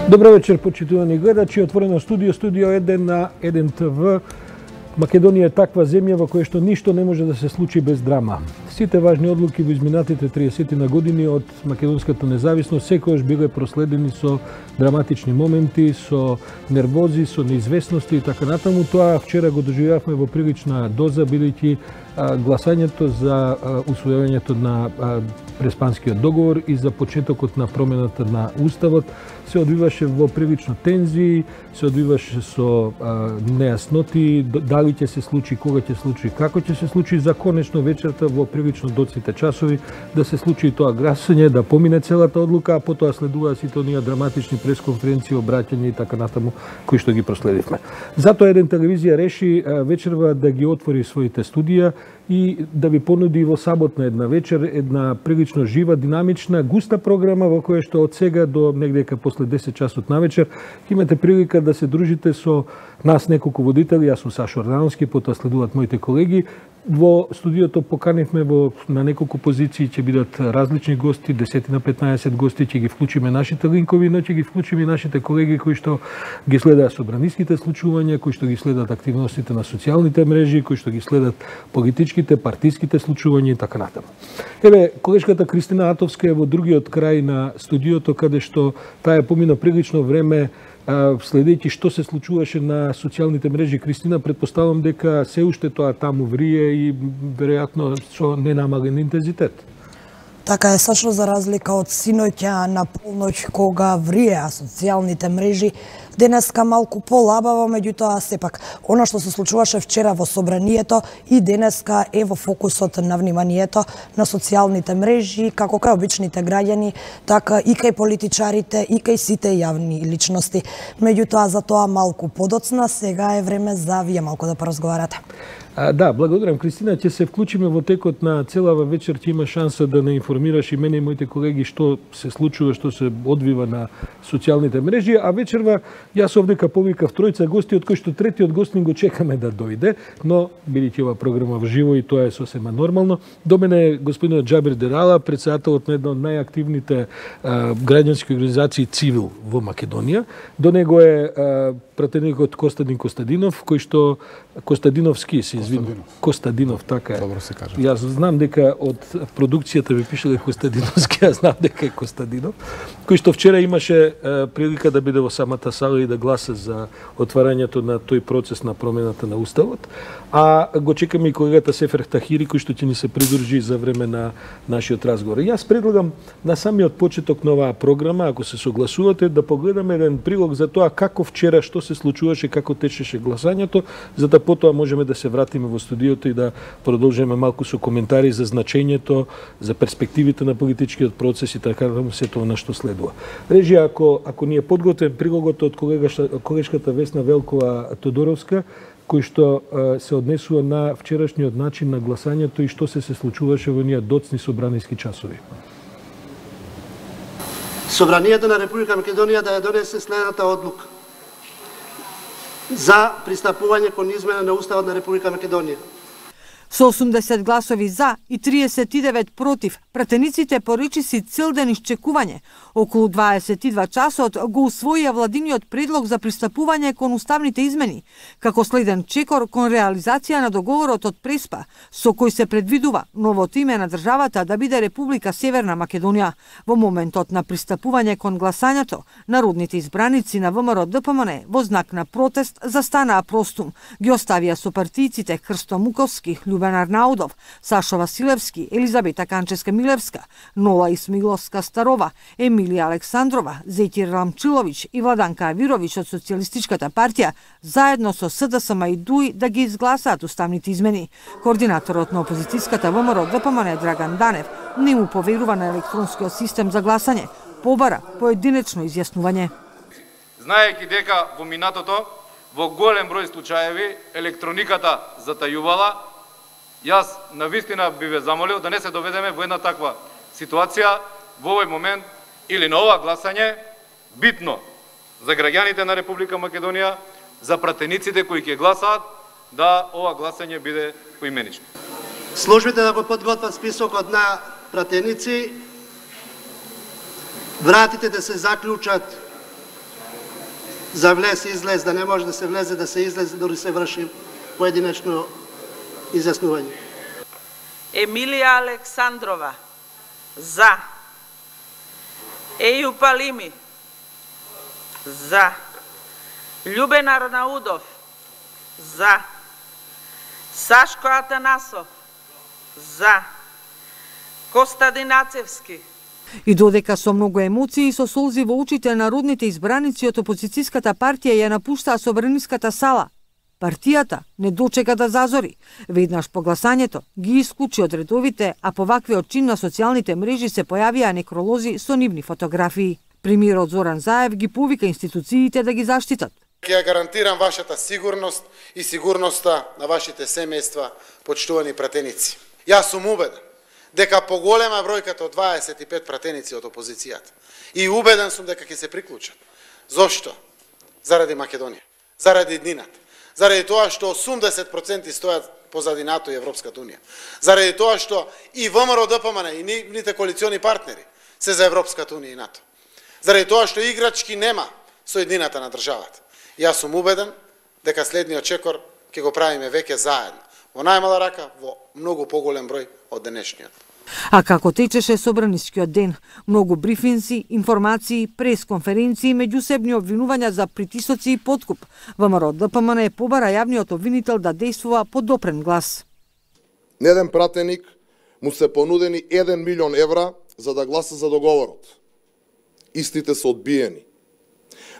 Добро вечер, почитувани гледачи. Отворено студио 1 на 1 ТВ. Македонија е таква земја во која што ништо не може да се случи без драма. Сите важни одлуки во изминатите 30 на години од македонската независност секогаш биле проследени со драматични моменти, со нервози, со неизвестности и така натаму. Тоа вчера го доживеавме во прилична доза, бидејќи гласањето за усвојувањето на Преспанскиот договор и за почетокот на промената на Уставот се одвиваше во прилично тензии, се одвиваше со нејасноти, дали ќе се случи, кога ќе се случи, како ќе се случи, за конечно вечерта во прилично доцните часови да се случи тоа гласање, да помине целата одлука, а потоа следува сите оние драматични пресконференции, обраќања и така натаму кои што ги проследивме. Затоа еден телевизија реши вечерва да ги отвори своите студија и да ви понуди во саботна една вечер една прилично жива, динамична, густа програма во која што од сега до негдека после 10 часот на вечер имате прилика да се дружите со нас неколку водители. Јас сум Сашо Ордановски, потоа следуваат моите колеги. Во студиото поканивме на неколку позиции, ќе бидат различни гости, 10 на 15 гости, ќе ги вклучиме нашите линкови, но ќе ги вклучиме и нашите колеги кои што ги следаат собраниските случувања, кои што ги следаат активностите на социјалните мрежи, кои што ги следаат политичките, партиските случувања и така натаму. Еве, колешката Кристина Атовска е во другиот крај на студиото, каде што таа помина прилично време следејќи што се случуваше на социјалните мрежи. Кристина, предпоставам дека се уште тоа таму врие и веројатно со ненамален интензитет. Така е, Сашо, за разлика од синоќа на полноќ кога вриеа социјалните мрежи, денеска малку полабаво, меѓутоа сепак она што се случуваше вчера во собранието и денеска е во фокусот на вниманието на социјалните мрежи, како кај обичните граѓани, така и кај политичарите и кај сите јавни личности. Меѓутоа за тоа малку подоцна, сега е време за вие малку да поразговарате. Да, благодарам, Кристина. Ќе се вклучиме во текот на целава вечер. Ќе има шанса да не информираш и мене и моите колеги што се случува, што се одвива на социјалните мрежи. А вечерва јас овдека повикав тројца гости, од кои што третиот гостин го чекаме да дојде, но бидејќи ова програма вживо и тоа е сосема нормално. До мене е господинот Џабир Дерала, претседателот на една од најактивните граѓански организации Цивил во Македонија. До него е пратеникот Костадин Костадинов, кој што Костадиновски се извинувам. Костадинов, така е. Добро се кажа. Јас знам дека од продукцијата ви пишеле Костадиновски, јас знам дека е Костадинов, кој што вчера имаше прилика да биде во самата сала и да гласа за отварањето на тој процес на промената на Уставот. А го чекаме и колегата Сефер Тахири, кој што ќе ни се придружи за време на нашиот разговор. Јас предлагам на самиот почеток на оваа програма, ако се согласувате, да погледаме еден прилог за тоа како вчера што се случуваше, како течеше гласањето, за да потоа можеме да се вратиме во студиото и да продолжиме малку со коментари за значењето, за перспективите на политичкиот процес и така да се тоа на што следува. Режија, ако ни е подготвен прилогот од колешката Весна Велкова Тодоровска, кој што се однесува на вчерашниот начин на гласањето и што се случуваше во оние доцни собраниски часови. Собранието на Република Македонија да ја донесе следната одлука за пристапување кон измена на Уставот на Република Македонија. Со 80 гласови за и 39 против, пратениците по речиси цел ден исчекување, околу 22 часот го усвоија владиниот предлог за пристапување кон уставните измени, како следен чекор кон реализација на договорот од Преспа, со кој се предвидува новото име на државата да биде Република Северна Македонија. Во моментот на пристапување кон гласањето, народните избраници на ВМРО ДПМН во знак на протест застанаа простум, ги оставија со партијците Хрсто Муковски, Љубен Арнаудов, Сашо Василевски, Елизабета Канческа-Милевска, Нола Исмиловска Старова, Емилија Александрова, Зетир Рамчиловиќ и Владанка Авировиќ од Социјалистичката партија, заедно со СДСМ и ДУИ да ги изгласаат уставните измени. Координаторот на опозицијската ВМРО ДПМН Драган Данев не му поверува на електронскиот систем за гласање, побара поединечно изјаснување. Знаејќи дека во минатото во голем број случаеви електрониката затајувала, јас навистина би ве замолил да не се доведеме во една таква ситуација во овој момент или на ова гласање, битно за граѓаните на Република Македонија, за пратениците кои ќе гласаат, да ова гласање биде поименично. Службите да го подготват списокот на пратеници, вратите да се заклучат за влез и излез, да не може да се влезе, да се излезе, дори се врши поединечно изјаснување. Емилија Александрова за. Еју Палими за. Љубен Арнаудов за. Сашко Атанасов за. Костадин Ацевски. И додека со многу емоции и со солзи во очите народните избраници од опозицијската партија ја напуштаа собраниската сала, партијата не дочека да зазори. Веднаш по гласањето ги исклучи од редовите, а по ваквиот чин на социјалните мрежи се појавија некролози со нивни фотографии. Премиерот Зоран Заев ги повика институциите да ги заштитат. Ќе ја гарантирам вашата сигурност и сигурноста на вашите семејства, почитувани пратеници. Јас сум убеден дека поголема бројката од 25 пратеници од опозицијата и убеден сум дека ќе се приклучат. Зошто? Заради Македонија, заради иднината, заради тоа што 80% стојат позади НАТО и Европската унија, заради тоа што и ВМРО ДПМН и нивните коалициони партнери се за Европската унија и НАТО, заради тоа што играчки нема со иднината на државата. Јас сум убеден дека следниот чекор ќе го правиме веќе заедно, во најмала рака, во многу поголем број од денешниот. А како течеше собранискиот ден? Многу брифинзи, информации, пресконференции, меѓусебни обвинувања за притисоци и подкуп. ВМРО ДПМН побара јавниот обвинител да действува по допрен глас. На еден пратеник му се понудени 1 милион евра за да гласа за договорот. Истите се одбиени.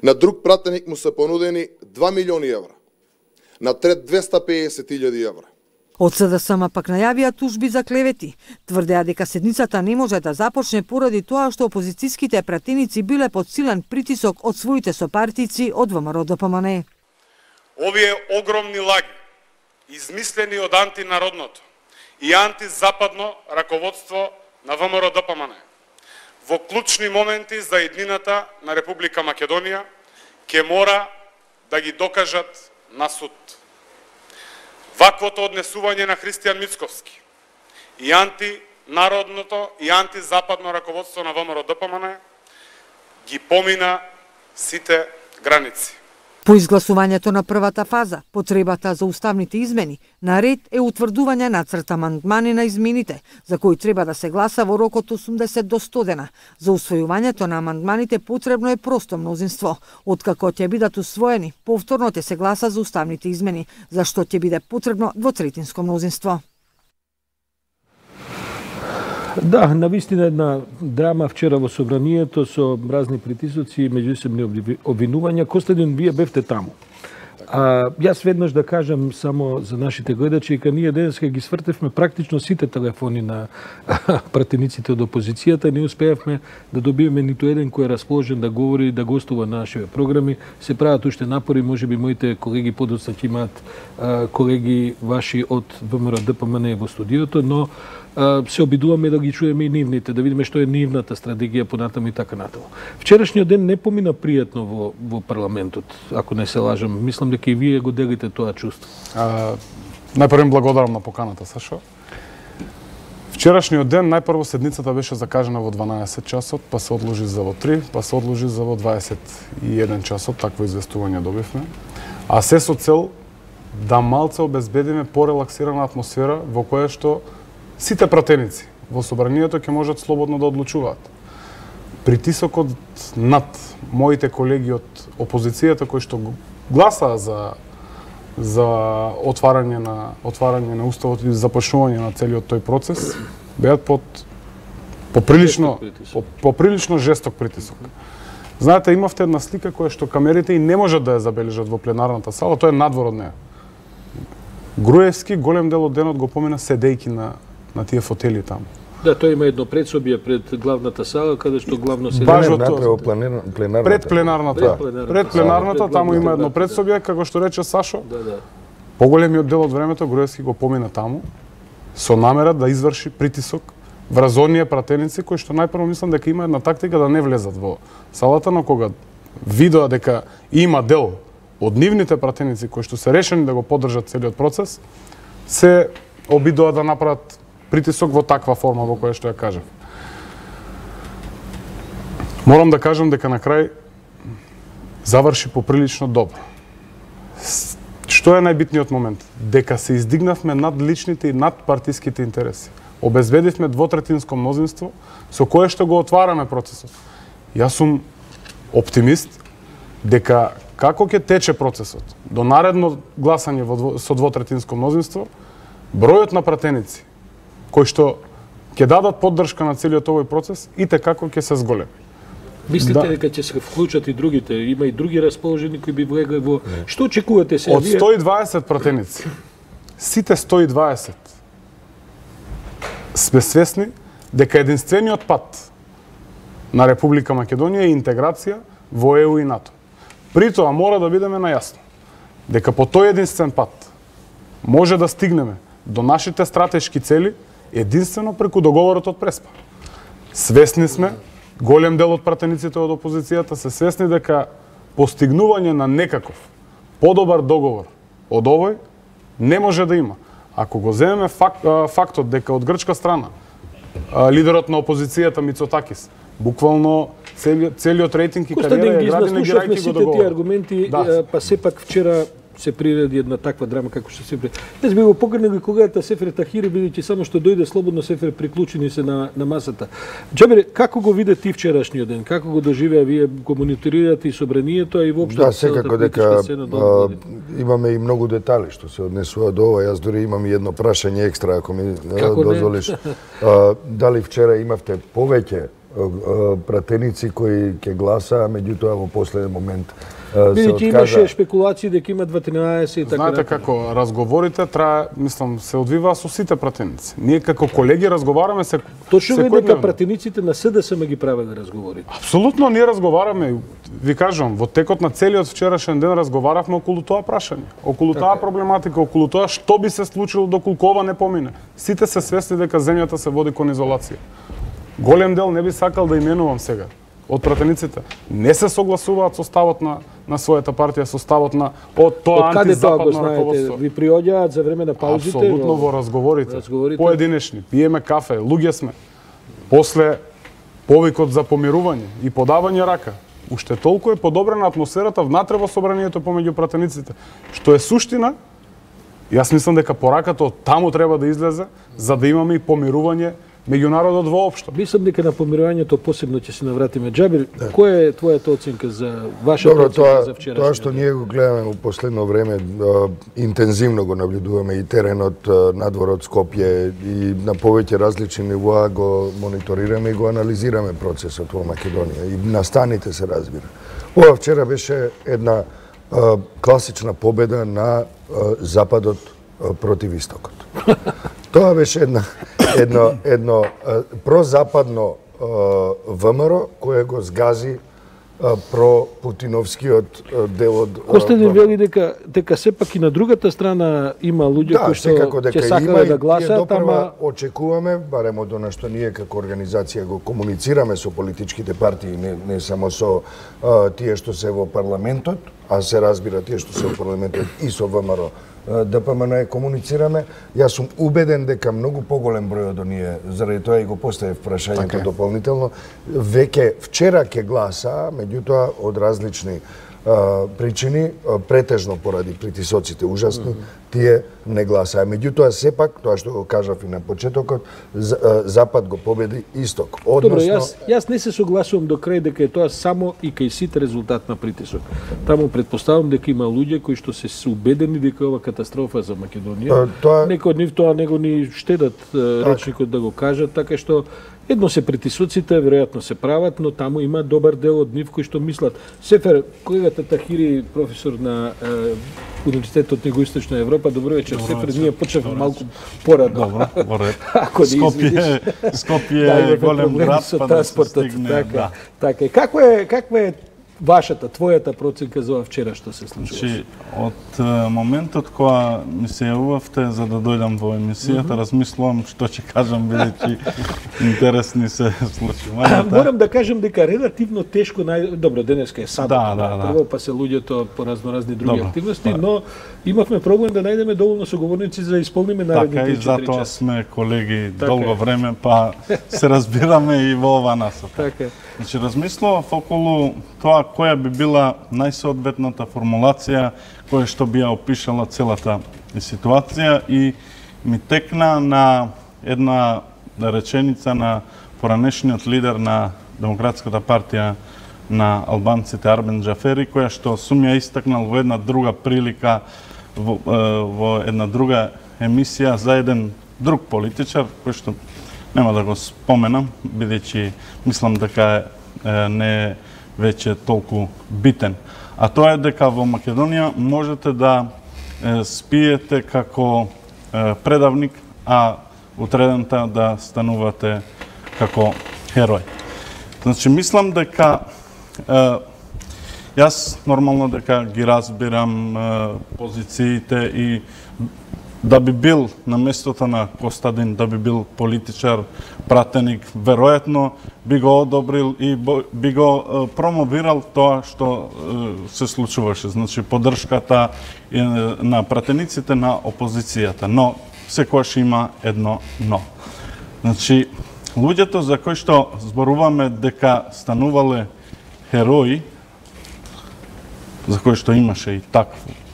На друг пратеник му се понудени 2 милиони евра. На трет 250.000 евра. Од СДСМ пак најавија тужби за клевети. Тврдеа дека седницата не може да започне поради тоа што опозицијските пратеници биле под силен притисок од своите сопартици од ВМРО ДПМН. Овие огромни лаги, измислени од антинародното и антизападно раководство на ВМРО ДПМН, во клучни моменти за иднината на Република Македонија, ќе мора да ги докажат на суд. Ваквото однесување на Христијан Мицковски и антинародното и антизападно раководство на ВМРО ДПМН ги помина сите граници. По изгласувањето на првата фаза, потребата за уставните измени, наред е утврдување нацрт амандмани на измените, за кои треба да се гласа во рок од 80 до 100 дена. За усвојувањето на амандманите потребно е просто мнозинство. Откако ќе бидат усвоени, повторно ќе се гласа за уставните измени, зашто ќе биде потребно двотретинско мнозинство. Да, навистина една драма вчера во собранието со разни притисоци и меѓусебни обвинувања. Костадин, вие бевте таму. Јас веднаш да кажам само за нашите гледачи, дека ние денеска ги свртевме практично сите телефони на пратениците од опозицијата, не успеавме да добиеме ниту еден кој е расположен да говори, да гостува на нашите програми. Се прават уште напори, можеби моите колеги подоцна ќе имаат колеги ваши од ВМРО ДПМН во студиото, но се обидуваме да ги чуеме и нивните, да видиме што е нивната стратегија понатаму и така натаму. Вчерашниот ден не помина пријатно во парламентот, ако не се лажам. Мислам дека и вие го делите тоа чувство. Најпрво благодарам на поканата, Сашо. Вчерашниот ден, најпрво седницата беше закажана во 12 часот, па се одложи за во 3, па се одложи за во 21 часот, такво известување добивме. А се со цел да малце обезбедиме порелаксирана атмосфера во која што сите пратеници во собранието ќе можат слободно да одлучуваат. Притисокот над моите колеги од опозицијата кои што гласаа за отварање на уставот и започнување на целиот тој процес беат под поприлично жесток притисок. Знаете, имавте една слика која што камерите и не можат да ја забележат во пленарната сала, тоа е надвор од неа. Груевски голем дел од денот го помина седејки на тие фотели таму. Да, тој има едно предсобје пред главната сала, каде што главно се пред пленарната, таму има едно предсобје, како што рече Сашо. Поголемиот дел од времето Груевски го помина таму со намера да изврши притисок врз оние пратеници кои што најпрво мислам дека има една тактика да не влезат во салата, но кога видоа дека има дел од нивните пратеници кои што се решени да го поддржат целиот процес, се обидоа да направат притисок во таква форма во која што ја кажав. Морам да кажам дека на крај заврши поприлично добро. Што е најбитниот момент? Дека се издигнавме над личните и над партиските интереси. Обезбедивме двотретинско мнозинство со кое што го отвараме процесот. Јас сум оптимист дека како ќе тече процесот до наредно гласање со двотретинско мнозинство, бројот на пратеници кои што ќе дадат поддршка на целиот овој процес и како ќе се зголеми. Мислите дека ќе се вклучат и другите? Има и други расположени кои би влегли во... Што очекувате се? Од 120 пратеници, сите 120 сме свесни дека единствениот пат на Република Македонија е интеграција во ЕУ и НАТО. При тоа мора да бидеме најасно дека по тој единствен пат може да стигнеме до нашите стратешки цели единствено преку договорот од Преспа. Свесни сме, голем дел од пратениците од опозицијата се свесни дека постигнување на некаков подобар договор од овој не може да има. Ако го земеме фактот дека од грчка страна лидерот на опозицијата Мицотакис буквално целиот рейтинг и кариера е градина гирајќи го договор. Тие аргументи, па сепак вчера се приреди една таква драма како што се приреди. Јас би го покренал и когато Сефер Тахири, бидејќи само што дојде слободно Сефер приклучени се на масата. Џабере, како го виде ти вчерашниот ден? Како го доживеа вие, го мониторирате и собранието, а и воопшто да, секако дека имаме и многу детали што се однесува до ова. Јас дури имам и едно прашање екстра, ако ми дозволиш. Дали вчера имавте повеќе пратеници кои ќе гласаа, меѓутоа во последен момент бидејќи имаше шпекулации дека има 12 и така. Знаете како разговорите трае, мислам, се одвиваа со сите пратеници. Ние како колеги разговараме се точно дека пратениците на СДСМ ги правеле разговорите. Апсолутно ние разговараме. Ви кажам, во текот на целиот вчерашен ден разговаравме околу тоа прашање, околу таа проблематика, околу тоа што би се случило доколку ова не помине. Сите се свесни дека земјата се води кон изолација. Голем дел не би сакал да именувам сега од пратениците. Не се согласуваат со ставот на својата партија, со ставот на од тоа антизападно раководство. Ви приоѓаат за време на паузите? Апсолутно во разговорите. Поединечни. Пиеме кафе, луѓе сме. После повикот за помирување и подавање рака. Уште толку е подобрена атмосферата внатре во собранието помеѓу пратениците. Што е суштина, јас мислам дека пораката од таму треба да излезе за да имаме и помирување меѓу народот воопшто. Мислам дека на помирувањето посебно ќе се навратиме. Џабир, која е твојата оценка за вашата оценка за вчерашниот? Тоа што ние го гледаме во последно време, интензивно го наблюдуваме и теренот надвор од Скопје и на повеќе различни нивоа го мониторираме и го анализираме процесот во Македонија и настаните се разбира. Ова вчера беше една класична победа на Западот против Истокот. Тоа беше едно прозападно ВМРО кое го згази пропутиновскиот дел од Костадин вели дека сепак и на другата страна има луѓе кои што ќе сакале да гласаат, ама очекуваме, барем од она што ние како организација го комуницираме со политичките партии, не само со тие што се во парламентот, а се разбира тие што се во парламентот и со ВМРО ДПМН комуницираме. Јас сум убеден дека многу поголем број од оние, заради тоа и го поставив прашањето дополнително, веќе вчера ќе гласа, меѓутоа од различни причини, претежно поради притисоците ужасни, тие не гласаа. Меѓутоа, сепак, тоа што го кажав и на почетокот, Запад го победи Исток. Добро, јас не се согласувам до крај дека е тоа само и кај сите резултат на притисок. Таму предпоставам дека има луѓе кои што се убедени дека ова катастрофа за Македонија. Некои од нив тоа не го ни штедат речникот да го кажат, така што едно се притисоците, веројатно се прават, но таму има добар дел од нив кои што мислат. Сефер, колегата Тахири, професор на Универзитетот Југоисточна Европа, добро вечер. Сефер, ние почнавме малку порадно. Добро, во ред. Скопје е голем град, па да се стигне. Така, каква е вашата, твојата проценка за ова вчера што се случува? Од моментот кога ми се јавувавте за да дојдам во емисијата, размислувам што ќе кажам, бидејќи интересни се случувањата. Морам да кажам дека релативно тешко, добро, денеска е сабота, прво па се луѓето по разноразни други активности, но имавме проблем да најдеме доволно соговорници за да исполниме наредните 4 часа. Така и затоа сме колеги долго време, па се разбираме и во ова насока. Така. Значи, размислував околу тоа која би била најсоодветната формулација која што би ја опишала целата ситуација и ми текна на една реченица на поранешниот лидер на Демократската партија на албанците Арбен Джафери, која што сум ја истакнал во една друга прилика, во една друга емисија за еден друг политичар, кој што нема да го споменам, бидејќи мислам дека не е веќе толку битен. А тоа е дека во Македонија можете да спиете како предавник, а утредента да станувате како херој. Значи, мислам дека јас нормално дека ги разбирам позициите и да би бил на местото на Костадин, да би бил политичар, пратеник, веројатно би го одобрил и би го промовирал тоа што се случуваше. Значи, поддршката на пратениците на опозицијата. Но, секојаш има едно но. Значи, луѓето за кои што зборуваме дека станувале херои, за кои што имаше и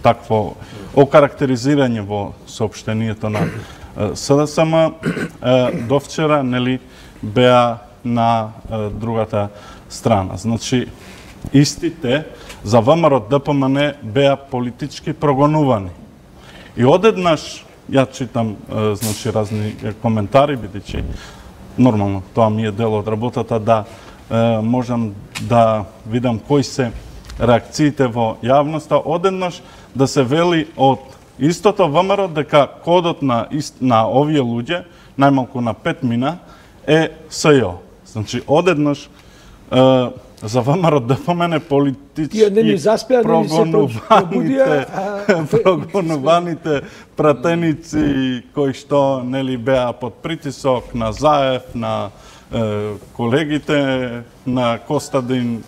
такво окарактеризирање во соопштението на СДСМ, до вчера, нели, беа на другата страна. Значи, истите за ВМРО ДПМН беа политички прогонувани. И одеднаш, ја читам, значи, разни коментари, бидејќи нормално, тоа ми е дел од работата, да можам да видам кои се реакциите во јавноста, одеднаш да се вели од истото ВМРО дека кодот на овие луѓе, најмалку на 5 мина, е СЈО. Значи, одеднаш за ВМРО ДПМН политички прогонуваните пратеници кои што нели беа под притисок на Заев, на колегите, на Костадин,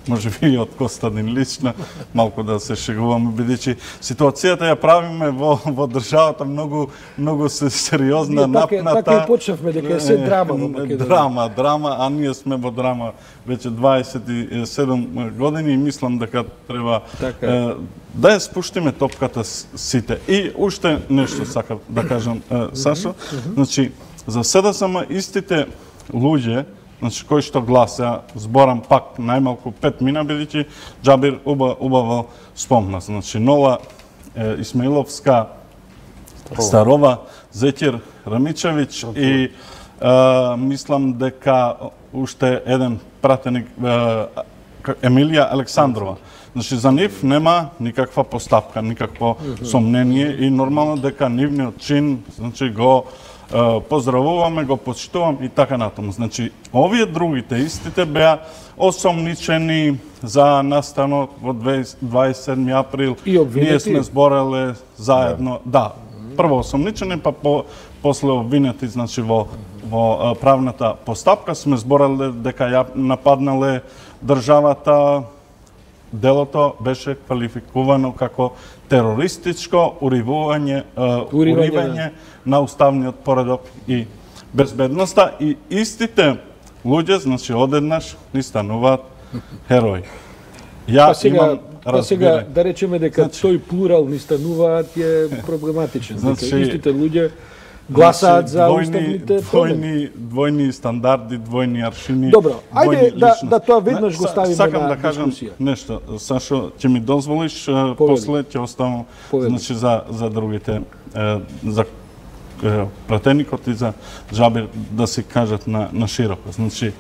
може би од Костадин лично, малку да се шегуваме, бидејќи ситуацијата ја правиме во државата многу сериозна, напната. Така и почнавме дека е се драма во Македонија. Драма, а ние сме во драма веќе 27 години и мислам дека треба да ја спуштиме топката сите. И уште нешто сакам да кажам, Сашо. Значи, за СДСМ истите луѓе, значи, кои што гласа, зборам пак најмалку 5 мина, бидејќи Џабир убаво спомна. Значи, Нола Исмаиловска, Старова, Зетир Рамичевиќ и мислам дека уште еден пратеник Емилија Александрова. Значи, за нив нема никаква постапка, никакво сомнение и нормално дека нивниот чин, значи, го поздравуваме, го почитувам и така натаму. Значи, овие другите истите беа осомничени за настанот во 27 април. Ние сме збореле заедно. Да, прво осомничени, па после обвинети, значи, во правната постапка сме збореле дека ја нападнале државата. Делото беше квалификувано како терористичко уривање на уставниот поредок и безбедноста и истите луѓе, значи, одеднаш ни стануваат херои. Ја имам разбирање. Сега, да речеме дека тој плурал ни стануваат е проблематичен. Значи, истите луѓе гласаат за уставните промени. Двојни стандарди, двојни аршини. Добро, ајде да тоа веднаш го ставиме на дискусија. Сакам да кажам нешто, Сашо, ќе ми дозволиш, после ќе оставам, значи, за другите, за пратеникот и за Џабир да се кажат на широко. Значи,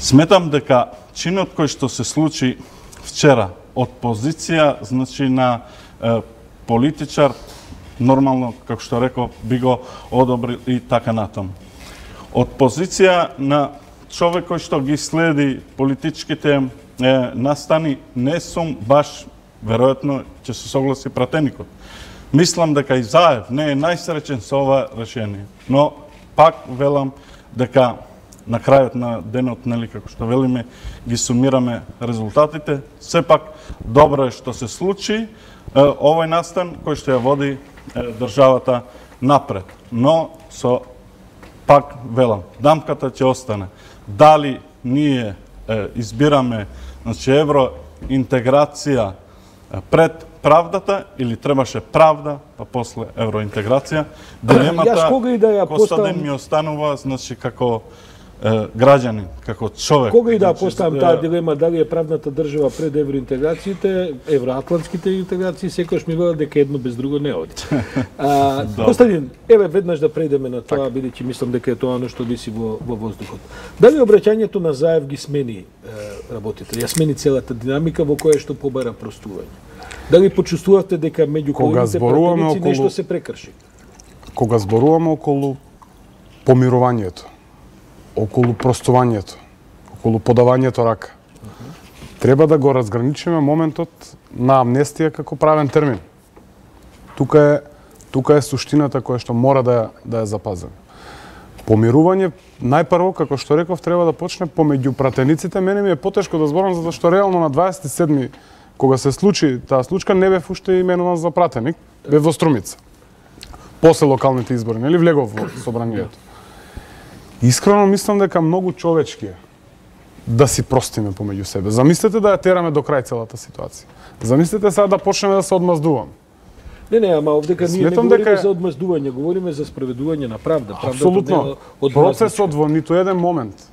сметам дека чинот кој што се случи вчера од позиција, значи, на политичар, нормално, како што реков, би го одобрил и така натаму. Од позиција на човек кој што ги следи политичките настани, не сум баш, веројатно, ќе се согласи пратеникот. Мислам дека и Заев не е најсреќен со ова решение. Но, пак велам дека на крајот на денот, нели, како што велиме, ги сумираме резултатите. Сепак, добро е што се случи овој настан кој што ја води државата напред. Но, пак велам, дамката ќе остане. Дали ние избираме Значи евроинтеграција пред правдата или требаше правда, па после евроинтеграција. Дилемата Костадин ми останува, значи, како граѓанин, како човек. Кога и да поставам таа дилема, дали е правната држава пред евроинтеграциите, евроатлантските интеграции, секојаш ми велат дека едно без друго не оди. Костадин, еве веднаш да преидеме на тоа, бидејќи мислам дека е тоа нешто виси во воздухот. Дали обраќањето на Заев ги смени работите? Ја смени целата динамика во која што побара простување? Дали почувствувавте дека меѓу колегите пратеници нешто се прекрши? Кога зборуваме околу помирувањето, околу простувањето, околу подавањето рака, треба да го разграничиме моментот на амнестија како правен термин. Тука е суштината која што мора да ја запазиме. Помирување, најпрво, како што реков, треба да почне помеѓу пратениците. Мене ми е потешко да зборам, затоа што реално на 27 кога се случи таа случка, не бев уште именуван за пратеник, бев во Струмица. После локалните избори, нели, влегов во собранието. Искрено мислам дека многу човечки е да си простиме помеѓу себе. Замислете да ја тераме до крај целата ситуација. Замислете сега да почнеме да се одмаздуваме. Не, ама овдека ние не говориме за одмаздување, говориме за справедување на правда. Апсолутно. Процесот во ниту еден момент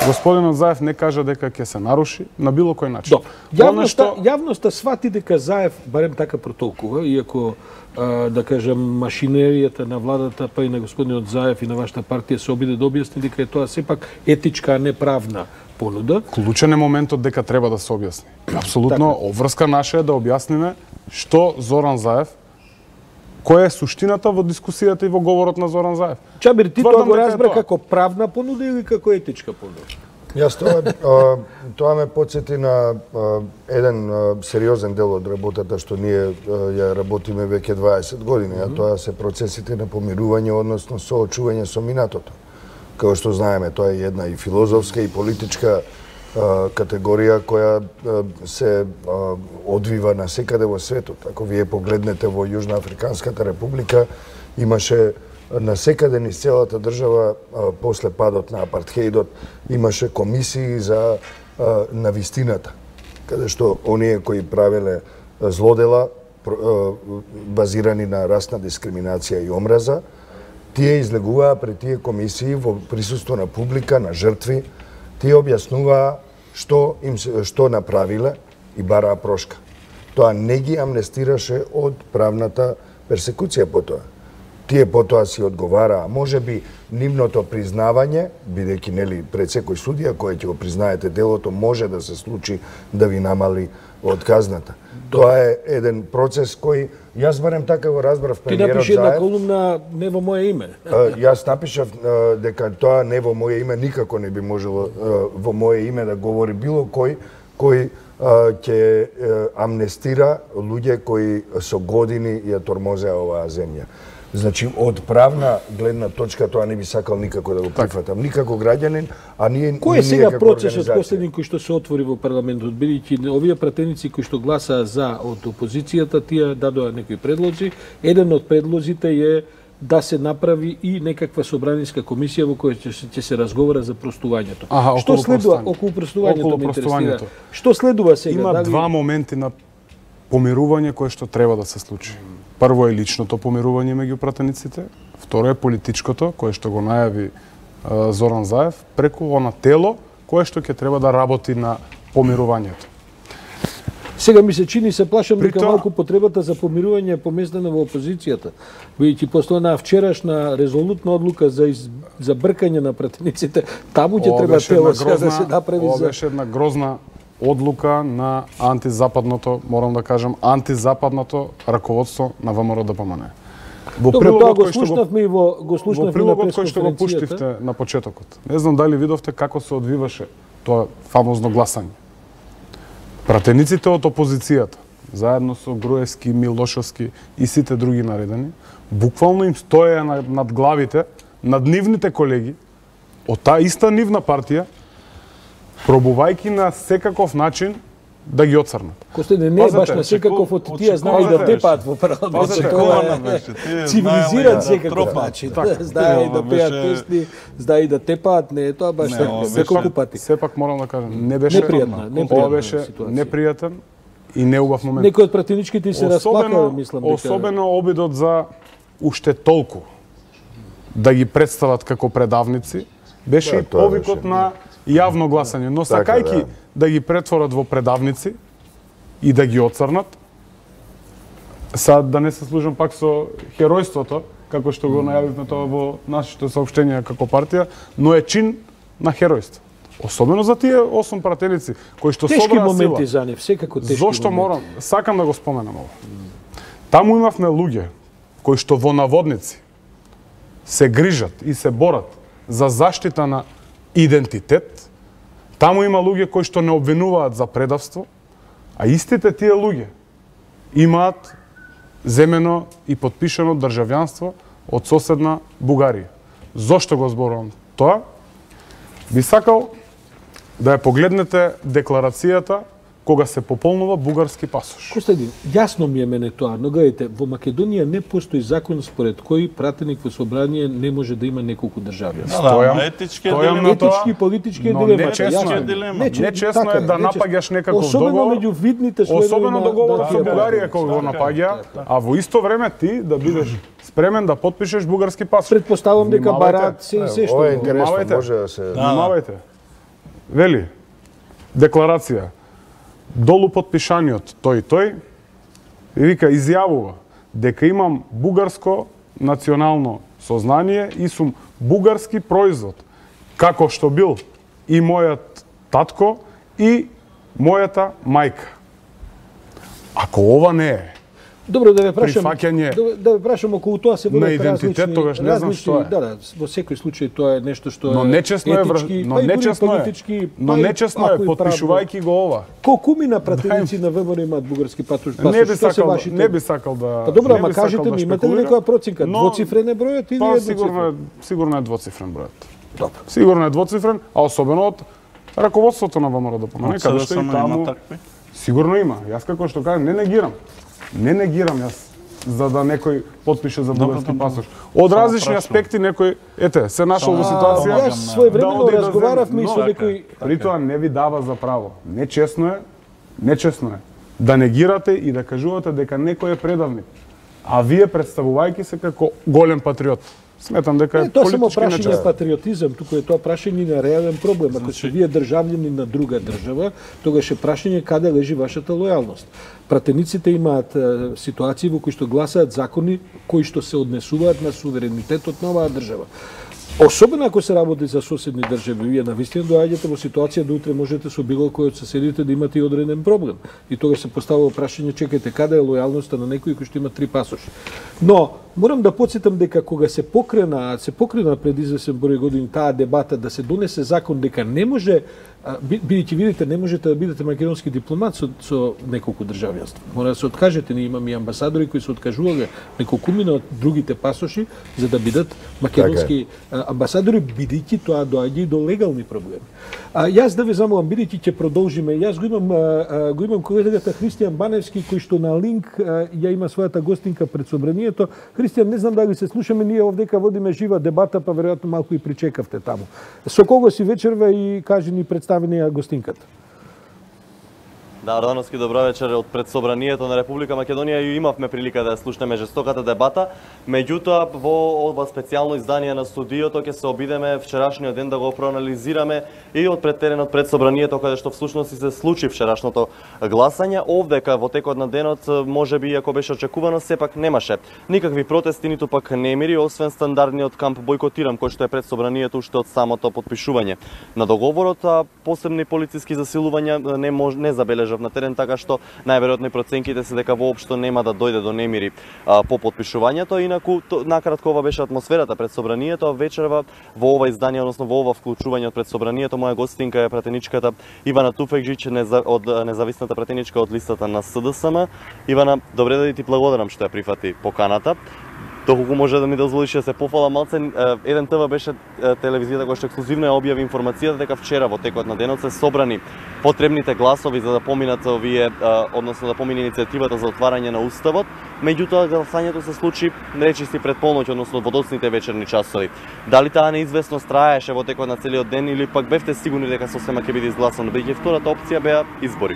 господинот Заев не кажа дека ќе се наруши на било кој начин. Јавноста свати дека Заев, барем така протолкува, иако да кажам машинеријата на владата, па и на господинот Заев и на вашата партија се обиде да објасни дека е тоа сепак етичка, а не правна понуда. Клучен е моментот дека треба да се објасни. Апсолутно, обврска наша е да објасниме што Зоран Заев, која е суштината во дискусијата и во говорот на Зоран Заев. Чабир, ти тоа го разбра како правна понуда или како етичка понуда? Јас тоа ме подсети на еден сериозен дел од работата што ние ја работиме веќе 20 години, а тоа се процесите на помирување, односно соочување со минатото. Како што знаеме, тоа е една и филозофска и политичка категорија која се одвива на секаде во светот. Ако вие погледнете во Јужноафриканската република, имаше на секаде низ целата држава после падот на апартхеидот имаше комисии за на вистината, каде што оние кои правеле злодела базирани на расна дискриминација и омраза, тие излегуваа пред тие комисии во присуство на публика, на жртви, тие објаснуваа што направиле и бараа прошка. Тоа не ги амнестираше од правната персекуција потоа. Тие потоа си одговараа. Може би нивното признавање, бидејќи нели пред секој судија кој ќе го признаете делото, може да се случи да ви намали од казната. Тоа е еден процес кој јас барем така го разбрав премиерот Заев. Ти напиши една колумна не во моје име. Јас напишав дека тоа не во моје име никако не би можело во моје име да говори било кој ќе амнестира луѓе кои со години ја тормозеа оваа земја. Значи, од правна гледна точка тоа не би сакал никако да го прифатам. Никако граѓанин, а ние кој е сега процесот последен кој што се отвори во парламентот, бидејќи овие пратеници кои што гласаа за од опозицијата, тие дадоа некои предлози. Еден од предлозите е да се направи и некаква собраниска комисија во која ќе се разговара за простувањето. Што следува околу простувањето ме интересира? Што следува сега? Има два моменти на помирување кое што треба да се случи. Прво е личното помирување меѓу пратениците, второ е политичкото, кое што го најави Зоран Заев, преку она тело кое што ќе треба да работи на помирувањето. Сега ми се чини, се плашам дека малку потребата за помирување е поместена во опозицијата. Бидејќи после онаа вчерашна резолутна одлука за бркање на пратениците, таму ќе треба тело сега да се направи за... Ова беше една грозна одлука на антизападното, морам да кажам, антизападното раководство на ВМРО-ДПМН. Во прилогот кој што го пуштивте на почетокот. Не знам дали видовте како се одвиваше тоа фамозно гласање. Пратениците од опозицијата, заедно со Груевски, Милошовски и сите други наредени, буквално им стоеа над главите, над нивните колеги, од таа иста нивна партија, пробувајќи на секаков начин да ги оцрнат. Костене, не е баш на секаков од тие знаи да тепаат во парламент. Тоа е цивилизиран секаков начин. Знае да пеат песни, знае да тепаат, не е тоа баш секолку пати. Сепак морам да кажам, не беше ова беше непријатен и неубав момент. Некои од пратеничките се расплакаа, мислам дека. Особено обидот за уште толку да ги представат како предавници, беше и повикот на јавно гласање, но сакајки да ги претворат во предавници и да ги оцрнат, да не се служам пак со херојството, како што го најавивме тоа во нашите соопштенија како партија, но е чин на херојство. Особено за тие 8 пратеници кои што собраа сила. Тешки моменти за нив, секако тешки моменти. Зошто морам, сакам да го споменам ова. Таму имавме луѓе кои што во наводници се грижат и се борат за заштита на идентитет. Таму има луѓе кои што не обвинуваат за предавство, а истите тие луѓе имаат земено и подпишано државјанство од соседна Бугарија. Зошто го зборувам тоа? Би сакал да ја погледнете декларацијата кога се пополнува бугарски пасош. Костадин, јасно ми е мене тоа, но гледайте, во Македонија не постои закон според кој пратеник во собрание не може да има неколку државјанства. Етички политички дилема. Нечесно е да напаѓаш некаков договор. Особено меѓу видните слоеви. Особено договор со Бугарија кога го напаѓа, а во исто време ти да бидеш спремен да потпишеш бугарски пасош. Предпоставам дека бараат се што. Ова е интересно, може да се... Внимавајте. Вели, декларација. Долу подпишаниот тој и вика изјавува дека имам бугарско национално сознание и сум бугарски производ, како што бил и мојот татко и мојата мајка. Ако ова не е добро да ве прашам, прифаќање да ве прашам околу тоа се водат идентитет, тогаш не знам што е. Да, во секој случај тоа е нешто што но нечесно е етички, но нечесно е потпишувајќи го ова. Колку мина пратеници на ВМРО имаат бугарски пасош? Не би сакал да. Па добро, ама кажете ми, имате ли некоја проценка? Двоцифрен е бројот или едноцифрен? Сигурно е двоцифрен бројот. Добро. Сигурно е двоцифрен, а особено од раководството на ВМРО да помине, каде што и таму сигурно има. Јас како што кажам, не негирам јас за да некој потпише за бугарски пасош. Од различни аспекти некој, се нашол во ситуација. Јас своевремено разговаравме и со некој. При тоа не ви дава за право. Нечесно е да негирате и да кажувате дека некој е предавник. А вие представувајќи се како голем патриот. Сметам дека е тоа само политички прашање патриотизам, туку е тоа прашање на реален проблем. Ако се вие државјани на друга држава, тогаш е прашање каде лежи вашата лојалност. Пратениците имаат ситуации во кои што гласаат закони кои што се однесуваат на суверенитетот на оваа држава. Особено ако се работи за соседни држави, вие навистина доаѓате во ситуација да утре можете со било кој од соседите да имате и одреден проблем. И тогаш се поставува прашање, чекајте, каде е лојалноста на некој кој што има 3 пасоши. Но морам да потсетам дека кога се покрена пред извесен број години таа дебата да се донесе закон дека не може, бидејќи видите, не можете да бидете македонски дипломат со неколку државјанства. Мора да се откажете, ние имаме и амбасадори кои се откажувале неколкумина од другите пасоши за да бидат македонски амбасадори, бидејќи тоа доаѓа и до легални проблеми. Јас да ве замолам, бидејќи ќе продолжиме, јас го имам колегата Христијан Баневски кој што на линк ја има својата гостинка пред собранието. Христијан, не знам дали се слушаме, ние овдека водиме жива дебата, па веројатно малку и причекавте таму. Со кого си вечерва и кажи ни представени ја гостинката? Да, Радановски, добро вечер. Од пред собранието на Република Македонија и имавме прилика да слушнеме жестоката дебата. Меѓутоа, во ова специјално издание на студиото ќе се обидеме вчерашниот ден да го проанализираме и од пред теренот пред собранието, каде што всушност се случи вчерашното гласање. Овдека во текот на денот, можеби иако беше очекувано, сепак немаше никакви протести, ниту пак немири, освен стандардниот камп бойкотирам, кој што е пред собранието уште од самото потпишување на договорот, а посебни полициски засилувања не забележав на терен, така што најверојатно проценките се дека воопшто нема да дојде до немири по потпишувањето. Инаку, накратко ова беше атмосферата пред собранието. Вечерва во ова издание, односно во ова вклучување од пред собранието, моја гостинка е пратеничката Ивана Туфекџич од независната пратеничка од листата на СДСМ. Ивана, добре да ти благодарам што ја прифати поканата. Доколку може да ми дозволиш да се пофала малце, еден ТВ беше телевизијата која што ексклузивно ја објави информацијата дека вчера во текот на денот се собрани потребните гласови за да поминат овие, односно да помине иницијативата за отварање на уставот, меѓутоа гласањето се случи речиси пред полноќ, односно во доцните вечерни часови. Дали таа неизвестност траеше во текот на целиот ден или пак бевте сигурни дека сосема ќе биде изгласано, бидејќи втората опција беа избори?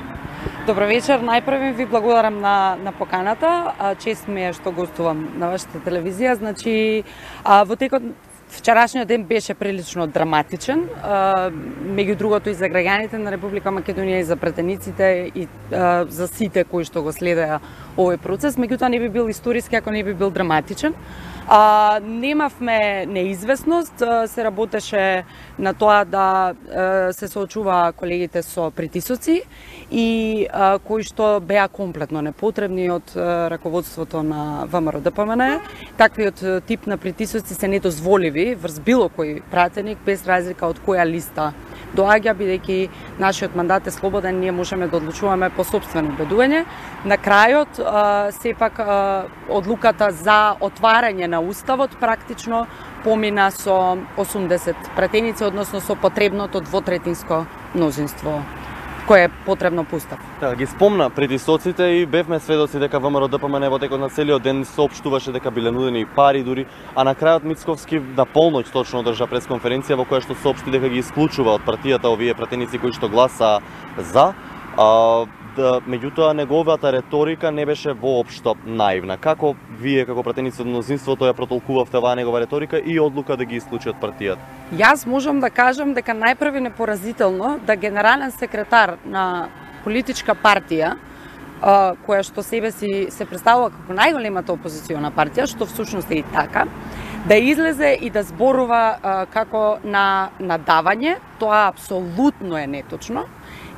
Добро вечер, најпрво ви благодарам на поканата. Чест ми е што гостувам на вашата телевизија. Значи, во текот вчерашниот ден беше прилично драматичен, меѓу другото и за граѓаните на Република Македонија и за пратениците и за сите кои што го следеа овој процес, меѓутоа не би бил историски ако не би бил драматичен. Немавме неизвестност, се работеше на тоа да се соочува колегите со притисоци и кои што беа комплетно непотребни од раководството на ВМРО-ДПМН. Таквиот тип на притисоци се недозволиви врз било кој пратеник, без разлика од која листа доаѓа, бидејќи нашиот мандат е слободен, ние можеме да одлучуваме по сопствено убедување. На крајот, сепак, одлуката за отварање на Уставот практично помина со 80 пратеници, односно со потребното двотретинско мнозинство кое е потребно по Устав. Така, ги спомна притисоците и бевме сведоци дека ВМРО-ДПМН во текот на целиот ден соопштуваше дека биле нудени и пари дури, а на крајот Мицковски на полноќ точно одржа пресконференција во која што соопшти дека ги исклучува од партијата овие пратеници кои што гласа за. Меѓутоа, неговата реторика не беше воопшто наивна. Како вие, како пратеници од мнозинството, ја протолкувавте оваа негова реторика и одлука да ги исклучи од партијата? Јас можам да кажам дека најпрви непоразително да генерален секретар на политичка партија, која што себе си се представува како најголемата опозициона партија, што всушност е и така, да излезе и да зборува како на надавање, тоа апсолутно е неточно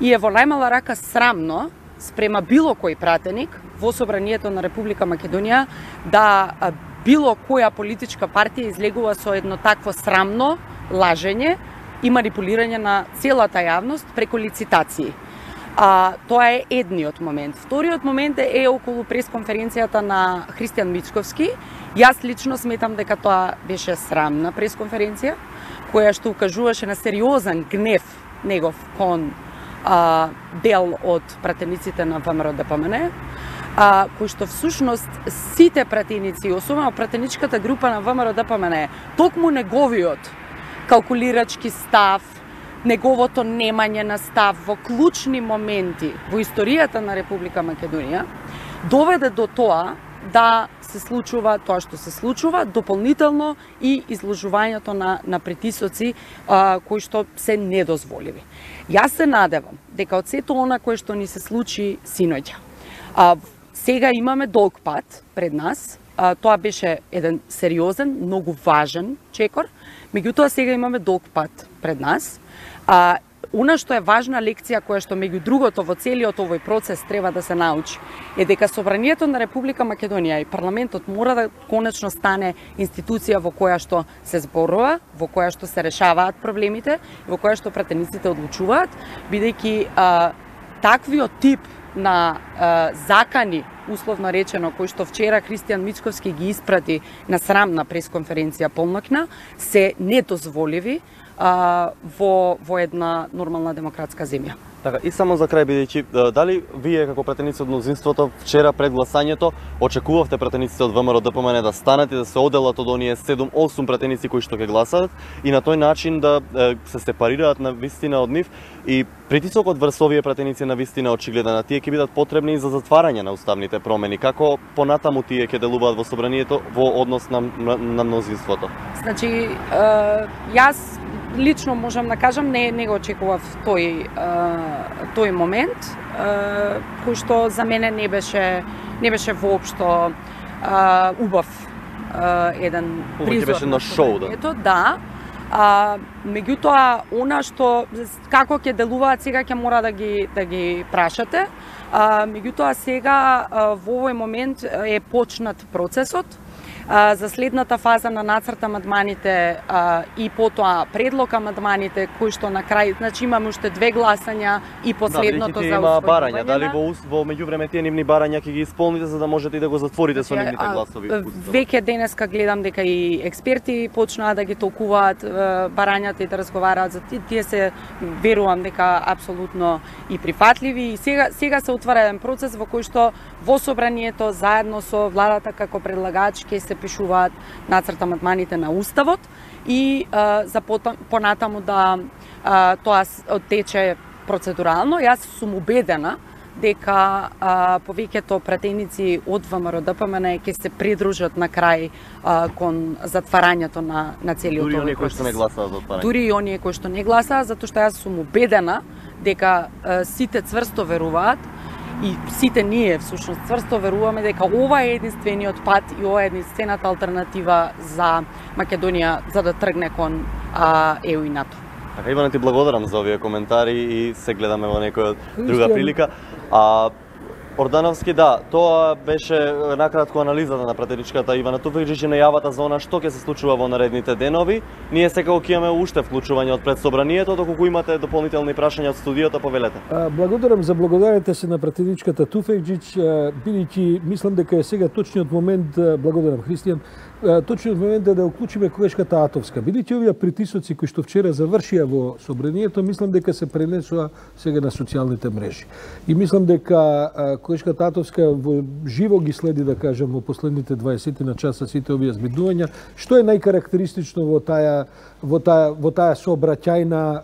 и е во најмала рака срамно спрема било кој пратеник во Собранието на Република Македонија да било која политичка партија излегува со едно такво срамно лажење и манипулирање на целата јавност преку лицитации. Тоа е едниот момент. Вториот момент е околу пресконференцијата на Христијан Мицковски. Јас лично сметам дека тоа беше срамна пресконференција, која што укажуваше на сериозен гнев негов кон дел од пратениците на ВМРО-ДПМН, кои што всушност сите пратеници, особено пратеничката група на ВМРО-ДПМН, токму неговиот калкулирачки став, неговото немање на став во клучни моменти во историјата на Република Македонија, доведе до тоа да се случува тоа што се случува, дополнително и изложувањето на притисоци кои што се недозволиви. Јас се надевам дека од сето она кое што ни се случи синоќа, сега имаме долг пат пред нас, тоа беше еден сериозен, многу важен чекор, меѓутоа сега имаме долг пат пред нас. Она што е важна лекција која што меѓу другото во целиот овој процес треба да се научи е дека Собранието на Република Македонија и парламентот мора да конечно стане институција во која што се зборува, во која што се решаваат проблемите, во која што пратениците одлучуваат, бидејќи таквиот тип на закани, условно речено, кои што вчера Христијан Мицковски ги испрати на срамна пресконференција полноќна, се недозволиви во една нормална демократска земја. Така, и само за крај, бидејќи дали вие како пратеници од мнозинството вчера пред гласањето очекувавте пратениците од ВМРО-ДПМН да станат и да се оделат од оние 7-8 пратеници кои што ќе гласаат и на тој начин да се сепарираат на вистина од нив и притисокот врз овие пратеници на вистина очигледно, тие ќе бидат потребни и за затварање на уставните промени. Како понатаму тие ќе делуваат во собранието во однос на мнозинството? Значи, јас лично можам да кажам, не го очекував тој момент, кој што за мене не беше воопшто убав еден призор. Беше на шоу, да? Ето, да. Меѓутоа, она што како ќе делуваат сега ќе мора да ги прашате. Меѓутоа, сега во овој момент е почнат процесот. за следната фаза на нацрт амандманите и потоа предлог амандманите, кои што на крај, значи имаме уште 2 гласања и последното за има барања, дали во меѓувреме тие нивни барања ќе ги исполните за да можете и да го затворите со нивните гласови? Веќе денеска гледам дека и експерти почнаа да ги толкуваат барањата и да разговараат за тие се верувам дека апсолутно и прифатливи и сега се отвара еден процес во кој што во собранието заедно со владата како предлагач ќе се пишуваат нацрт амандманите на уставот и за понатаму да тоа тече процедурално. Јас сум убедена дека повеќето пратеници од ВМРО ДПМН ќе се придружат на крај кон затварањето на целиот овој процес. Дури оние кои што не гласаат за затварање. Дури и оние кои што не гласаат, затоа што јас сум убедена дека сите цврсто веруваат и сите ние всушност цврсто веруваме дека ова е единствениот пат и ова е единствената алтернатива за Македонија за да тргне кон ЕУ и НАТО. Така, Иване, ти благодарам за овие коментари и се гледаме во некоја друга прилика. Ордановски, да, тоа беше накратко анализата на пратеничката Ивана Туфекџиќ и најавата за она што ќе се случува во наредните денови. Ние секако ќе имаме уште вклучување од предсобранието, доколку имате дополнителни прашања од студиото, повелете. Благодарам за благодарите се на пратеничката Туфекџиќ, бидејќи мислам дека е сега точниот момент, благодарам Христијан, точниот момент е да уклучиме колешката Атовска. Бидејќи овие притисоци кои што вчера завршија во собранието, мислам дека се пренесоа сега на социјалните мрежи. И мислам дека колешката Атовска во живо ги следи, да кажам, во последните 20 на часа сите овие збедувања. Што е најкарактеристично во таа сообраќајна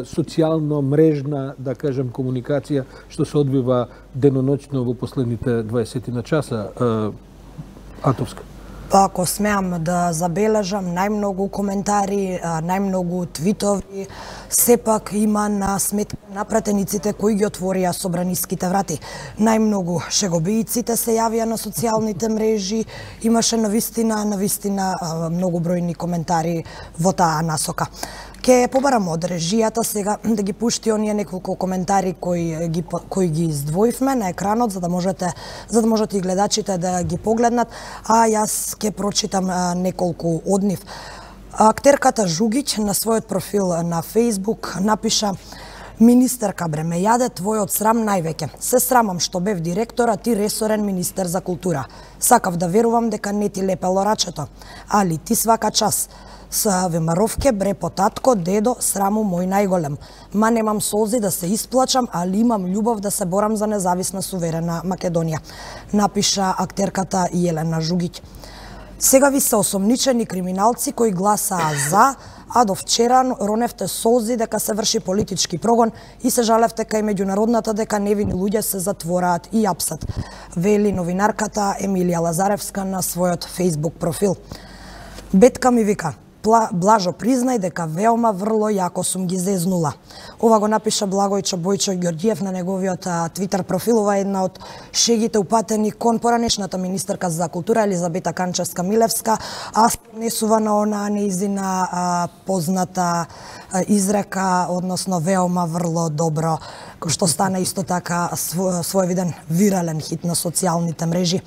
социјално мрежна, да кажам, комуникација што се одвива деноноќно во последните 20 на часа? Атовска. Ако смеам да забележам, најмногу коментари, најмногу твитови, сепак има на сметка на пратениците кои ги отворија собраниските врати. Најмногу шегобијците се јавија на социјалните мрежи, имаше навистина многу бројни коментари во таа насока. Ке побарам од режијата сега да ги пушти оние неколку коментари кои ги издвоивме на екранот за да можете и гледачите да ги погледнат, а јас ке прочитам неколку од нив. Актерката Жугиќ на својот профил на Facebook напиша: Министерка бре, ме јаде твојот срам највеќе. Се срамам што бев директор, а ти ресорен министер за култура. Сакав да верувам дека не ти лепело рачето, али ти свака час. Са ВМРО-вке бре по татко, дедо, сраму мој најголем. Ма немам солзи да се исплачам, али имам љубов да се борам за независна суверена Македонија, напиша актерката Јелена Жугиќ. Сега ви се осомничени криминалци кои гласаа за, а до вчера роневте солзи дека се врши политички прогон и се жалевте кај меѓународната дека невини луѓе се затвораат и апсат, вели новинарката Емилија Лазаревска на својот Facebook профил. Бетка ми вика: Блажо, признај дека веома врло јако сум ги зезнула. Ова го напиша Благојчо Бојчо Ѓорѓиев на неговиот Твитер профил. Ова е една од шегите упатени кон поранешната министерка за култура Елизабета Канчевска-Милевска, а несува на она неизина позната изрека, односно веома врло добро, кој што стана исто така своевиден вирален хит на социјалните мрежи.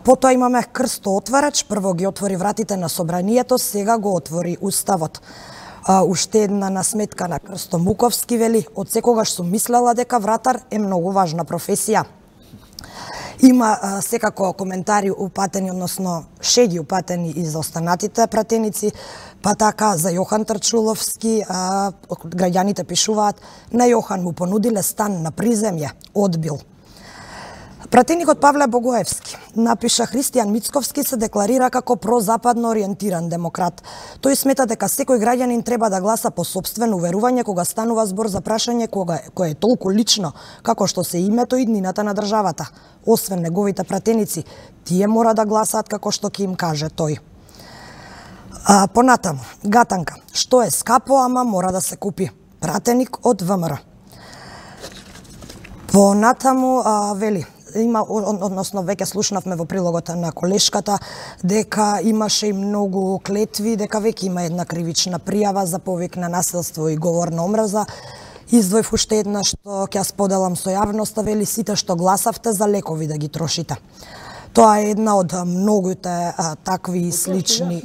Потоа имаме крстоотварач, прво ги отвори вратите на собранието, сега го отвори уставот. Уште една насметка на Крсто Муковски вели: од секогаш сум мислела дека вратар е многу важна професија. Има секако коментари упатени, односно шеги упатени и за останатите пратеници, па така за Јохан Трчуловски, граѓаните пишуваат: на Јохан му понудиле стан на приземје, одбил. Пратеникот Павле Богоевски напиша: Христијан Мицковски се декларира како прозападно ориентиран демократ. Тој смета дека секој граѓанин треба да гласа по сопствено уверување кога станува збор за прашање кое е толку лично како што се името и иднината на државата. Освен неговите пратеници, тие мора да гласаат како што ќе им каже тој. Понатаму, гатанка: што е скапо, ама мора да се купи. Пратеник од ВМРО. Понатаму вели: има, односно веќе слушнавме во прилогот на колешката дека имаше и многу клетви, дека веќе има една кривична пријава за повик на насилство и говор на омраза. Издвоив уште една што ќе споделам со јавноста, вели: сите што гласавте за лекови да ги трошите. Тоа е една од многуте такви и слични.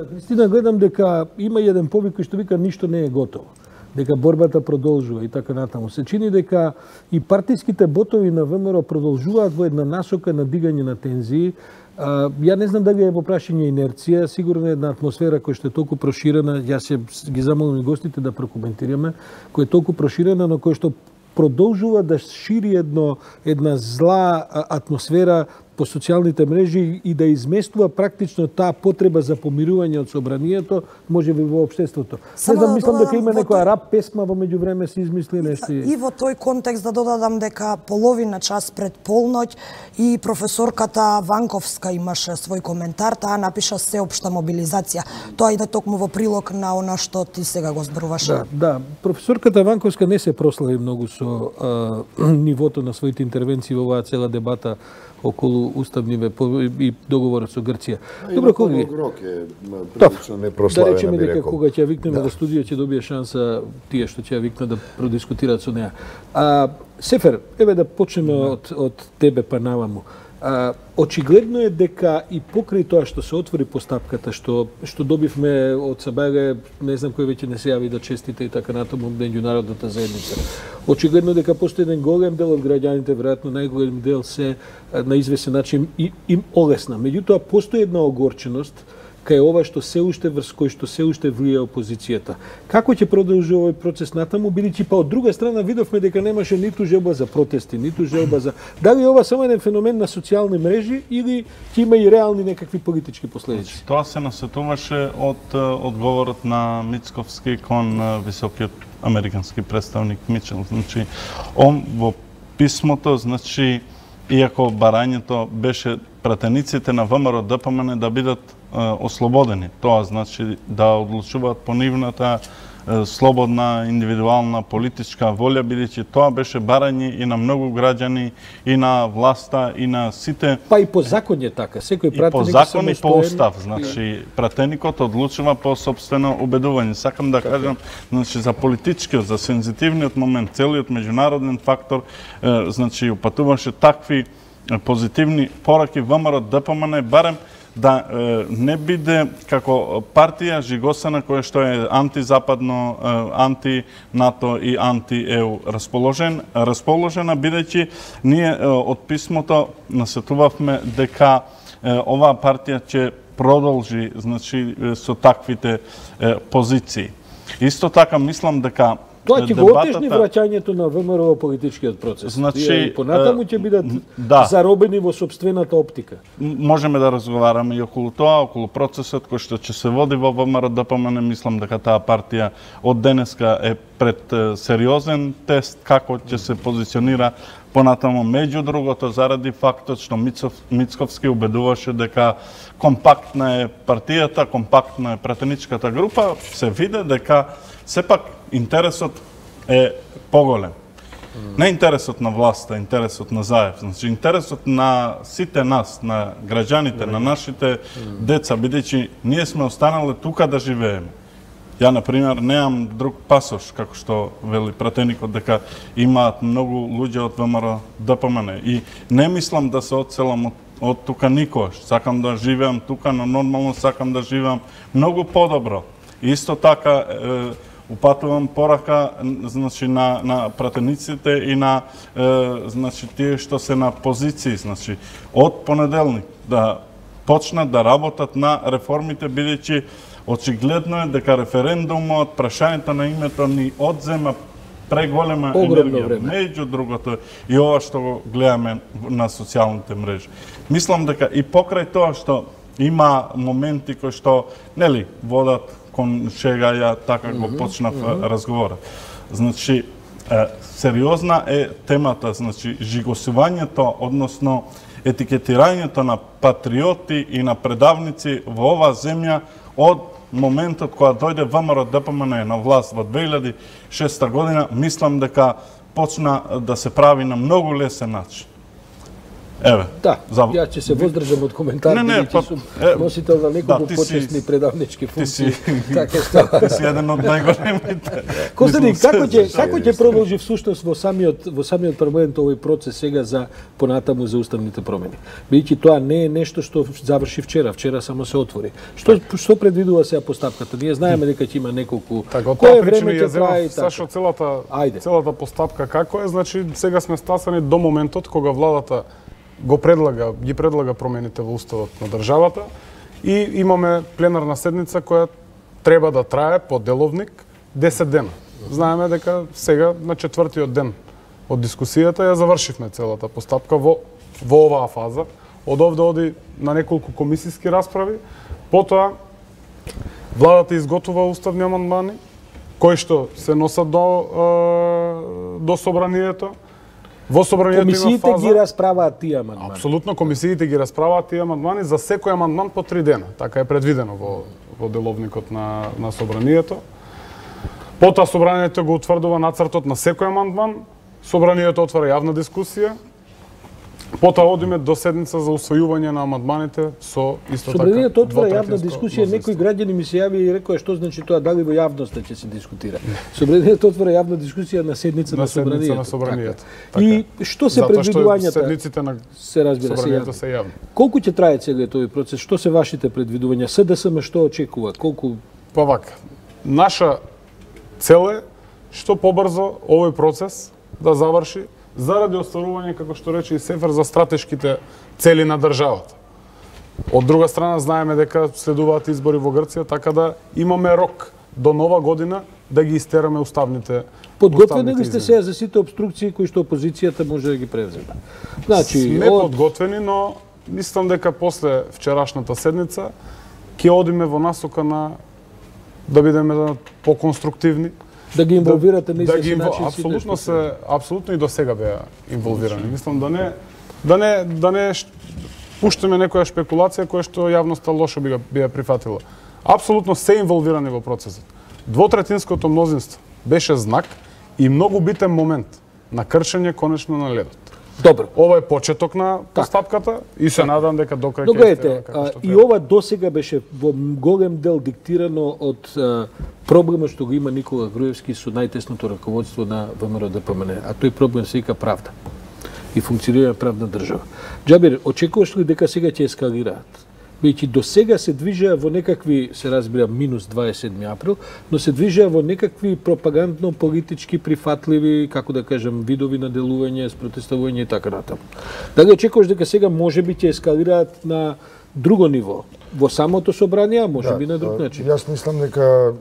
Кристина, гледам дека има еден повик кој што вика ништо не е готово. Дека борбата продолжува и така натаму. Се чини дека и партиските ботови на ВМРО продолжуваат во една насока на дигање на тензии. Ја не знам дали е во прашање инерција, сигурно е една атмосфера која што е толку проширена, јас ги замолам и гостите да прокоментираме, која е толку проширена, но која што продолжува да шири една зла атмосфера по социјалните мрежи и да изместува практично таа потреба за помирување од собранието, може би во општеството. Не знам, мислам дека има некоја рап песма во меѓувреме се измисли нешто. И во тој контекст да додадам дека половина час пред полноќ и професорката Ванковска имаше свој коментар, таа напиша сеопшта мобилизација. Тоа иде токму во прилог на она што ти сега го зборуваше. Да, професорката Ванковска не се прослави многу со нивото на своите интервенции во оваа цела дебата околу уставниве и договорот со Грција. Добро, колеги. Рок е прилично непрославена, да речеме би дека рекол. кога ќе викнеме до студио ќе добие шанса тие што ќе викнат да продискутираат со неа. Сефер, еве да почнеме од тебе па наваму. Очигледно е дека и покрај тоа што се отвори постапката, што добивме од СБГ, не знам кој веќе не се јави да честите и така натаму меѓународната заедница. Очигледно дека постои еден голем дел од граѓаните, веројатно најголем дел се на извесен начин им олесна. Меѓутоа постои една огорченост кај ова што се уште врз кој што се уште влие опозицијата. Како ќе продолжи овој процес натаму, бидејќи па од друга страна видовме дека немаше ниту желба за протести, ниту желба за... Дали ова само еден феномен на социјални мрежи или ќе има и реални некакви политички последици? Тоа се насетуваше од одговорот на Мицковски кон високиот американски представник Мичел. Значи, он во писмото, значи, иако барањето беше пратениците на ВМРО ДПМН да бидат ослободени. Тоа значи да одлучуваат по нивната слободна, индивидуална, политичка волја, бидејќи тоа беше барање и на многу граѓани, и на власта, и на сите... Па и по закон е така. Секој пратеник по закон и по устав. Значи, пратеникот одлучува по собствено убедување. Сакам да кажам, значи, за политичкиот, за сензитивниот момент, целиот меѓународен фактор, значи, упатуваше такви позитивни пораки ВМРО ДПМН, барем да не биде како партија жигосана која што е антизападно, анти-НАТО и анти-ЕУ расположена, бидејќи ние од писмото насетувавме дека оваа партија ќе продолжи, значи, со таквите позиции. Исто така мислам дека тоа ќе го отежни враќањето на ВМРО во политичкиот процес. Значи, понатаму ќе бидат заробени во собствената оптика. Можеме да разговараме и околу тоа, околу процесот кој што ќе се води во ВМРО ДПМН. Мислам дека таа партија од денеска е пред сериозен тест како ќе се позиционира понатаму. Меѓу другото, заради фактот што Мицковски убедуваше дека компактна е партијата, компактна е пратеничката група, се виде дека сепак интересот е поголем. Не интересот на власта, интересот на Заев. Значи, интересот на сите нас, на граѓаните, на нашите деца, бидејќи ние сме останале тука да живееме. Ја, например, неам друг пасош, како што вели пратеникот, дека имаат многу луѓе од ВМРО ДПМН. И не мислам да се одселам од тука никош. Сакам да живеам тука, но нормално сакам да живеам многу подобро. Исто така, упатувам порака, значи, на пратениците и на значи, тие што се на позиции, значи, од понеделник да почнат да работат на реформите, бидејќи очигледно е дека референдумот, прашањето на името ни одзема преголема енергија. Меѓу другото и ова што го гледаме на социјалните мрежи. Мислам дека и покрај тоа што има моменти кои што, нели, водат кон шега, ја така го почнав разговорот. Значи, сериозна е темата, значи, жигосувањето, односно етикетирањето на патриоти и на предавници во оваа земја од моментот кога дојде ВМРО ДПМН на власт во 2006 година, мислам дека почна да се прави на многу лесен начин. Еве. Да, ја ќе се воздржам од коментар, бидејќи сум носител на неколку почесни предавнички функции. Така што ти си еден од најголемите. Костадин, како ќе продолжи всушност во самиот парламент овој процес сега за понатаму за уставните промени? Бидејќи тоа не е нешто што заврши вчера само се отвори. Што предвидува сега постапката? Ние знаеме дека ќе има неколку. Кое време ќе трае? Сашо, целата постапка како е? Значи сега сме стасани до моментот кога владата ги предлага промените во уставот на државата и имаме пленарна седница која треба да трае по деловник 10 дена. Знаеме дека сега на 4-тиот ден од дискусијата ја завршивме целата постапка во оваа фаза. Од овде оди на неколку комисиски расправи, потоа владата изготвува уставни амандмани кои што се носат до собранието. Во собранието има фаза. Комисиите ги расправаат тие амандмани. Апсолутно, комисиите ги расправаат тие амандмани за секој амандман по 3 дена. Така е предвидено во деловникот на собранието. Потоа собранието го утврдува нацртот на секој амандман. Собранието отвара јавна дискусија. Потоа одиме до седница за усвојување на амандманите со исто така. Собранието отвара јавна дискусија, некој граѓани ми се јави и рекоа што значи тоа, дали во јавноста ќе се дискутира. Собранието отвара јавна дискусија на седница на собранието. И што се предвидувањата? Седниците на собранието се јавни. Колку ќе трае целиот овој процес? Што се вашите предвидувања? СДСМ што очекува? Колку? Па вака. Наша цел е што побрзо овој процес да заврши заради остварување, како што рече и Сефер, за стратешките цели на државата. Од друга страна, знаеме дека следуваат избори во Грција, така да имаме рок до нова година да ги истераме уставните. Подготвени ли сте сега за сите обструкции кои што опозицијата може да ги превземе? Значи, сме подготвени, но мислам дека после вчерашната седница ќе одиме во насока на да бидеме поконструктивни. Да ги инволвирате на исти начин. Апсолутно и до сега беа инволвирани. Мислам да не пуштаме некоја шпекулација која што јавноста лошо би ја прифатила. Апсолутно се инволвирани во процесот. Двотретинското мнозинство беше знак и многу битен момент на кршење конечно на ледот. Добро. Ова е почеток на постапката и се надам дека до крај ќе сте како што треба. И ова досега беше во голем дел диктирано од проблемот што го има Никола Груевски со најтесното раководство на ВМРО-ДПМН, а тој проблем се вика правда и функционира правна држава. Џабир, очекуваш ли дека сега ќе ескалираат? Бидејќи до сега се движеа во некакви, се разбира, минус 27 април, но се движеа во некакви пропагандно-политички прифатливи, како да кажам, видови на делување, спротестување и така натаму. Дали очекуваш дека сега можеби ќе ескалираат на друго ниво, во самото собрание, а можеби на друг начин? Јас мислам дека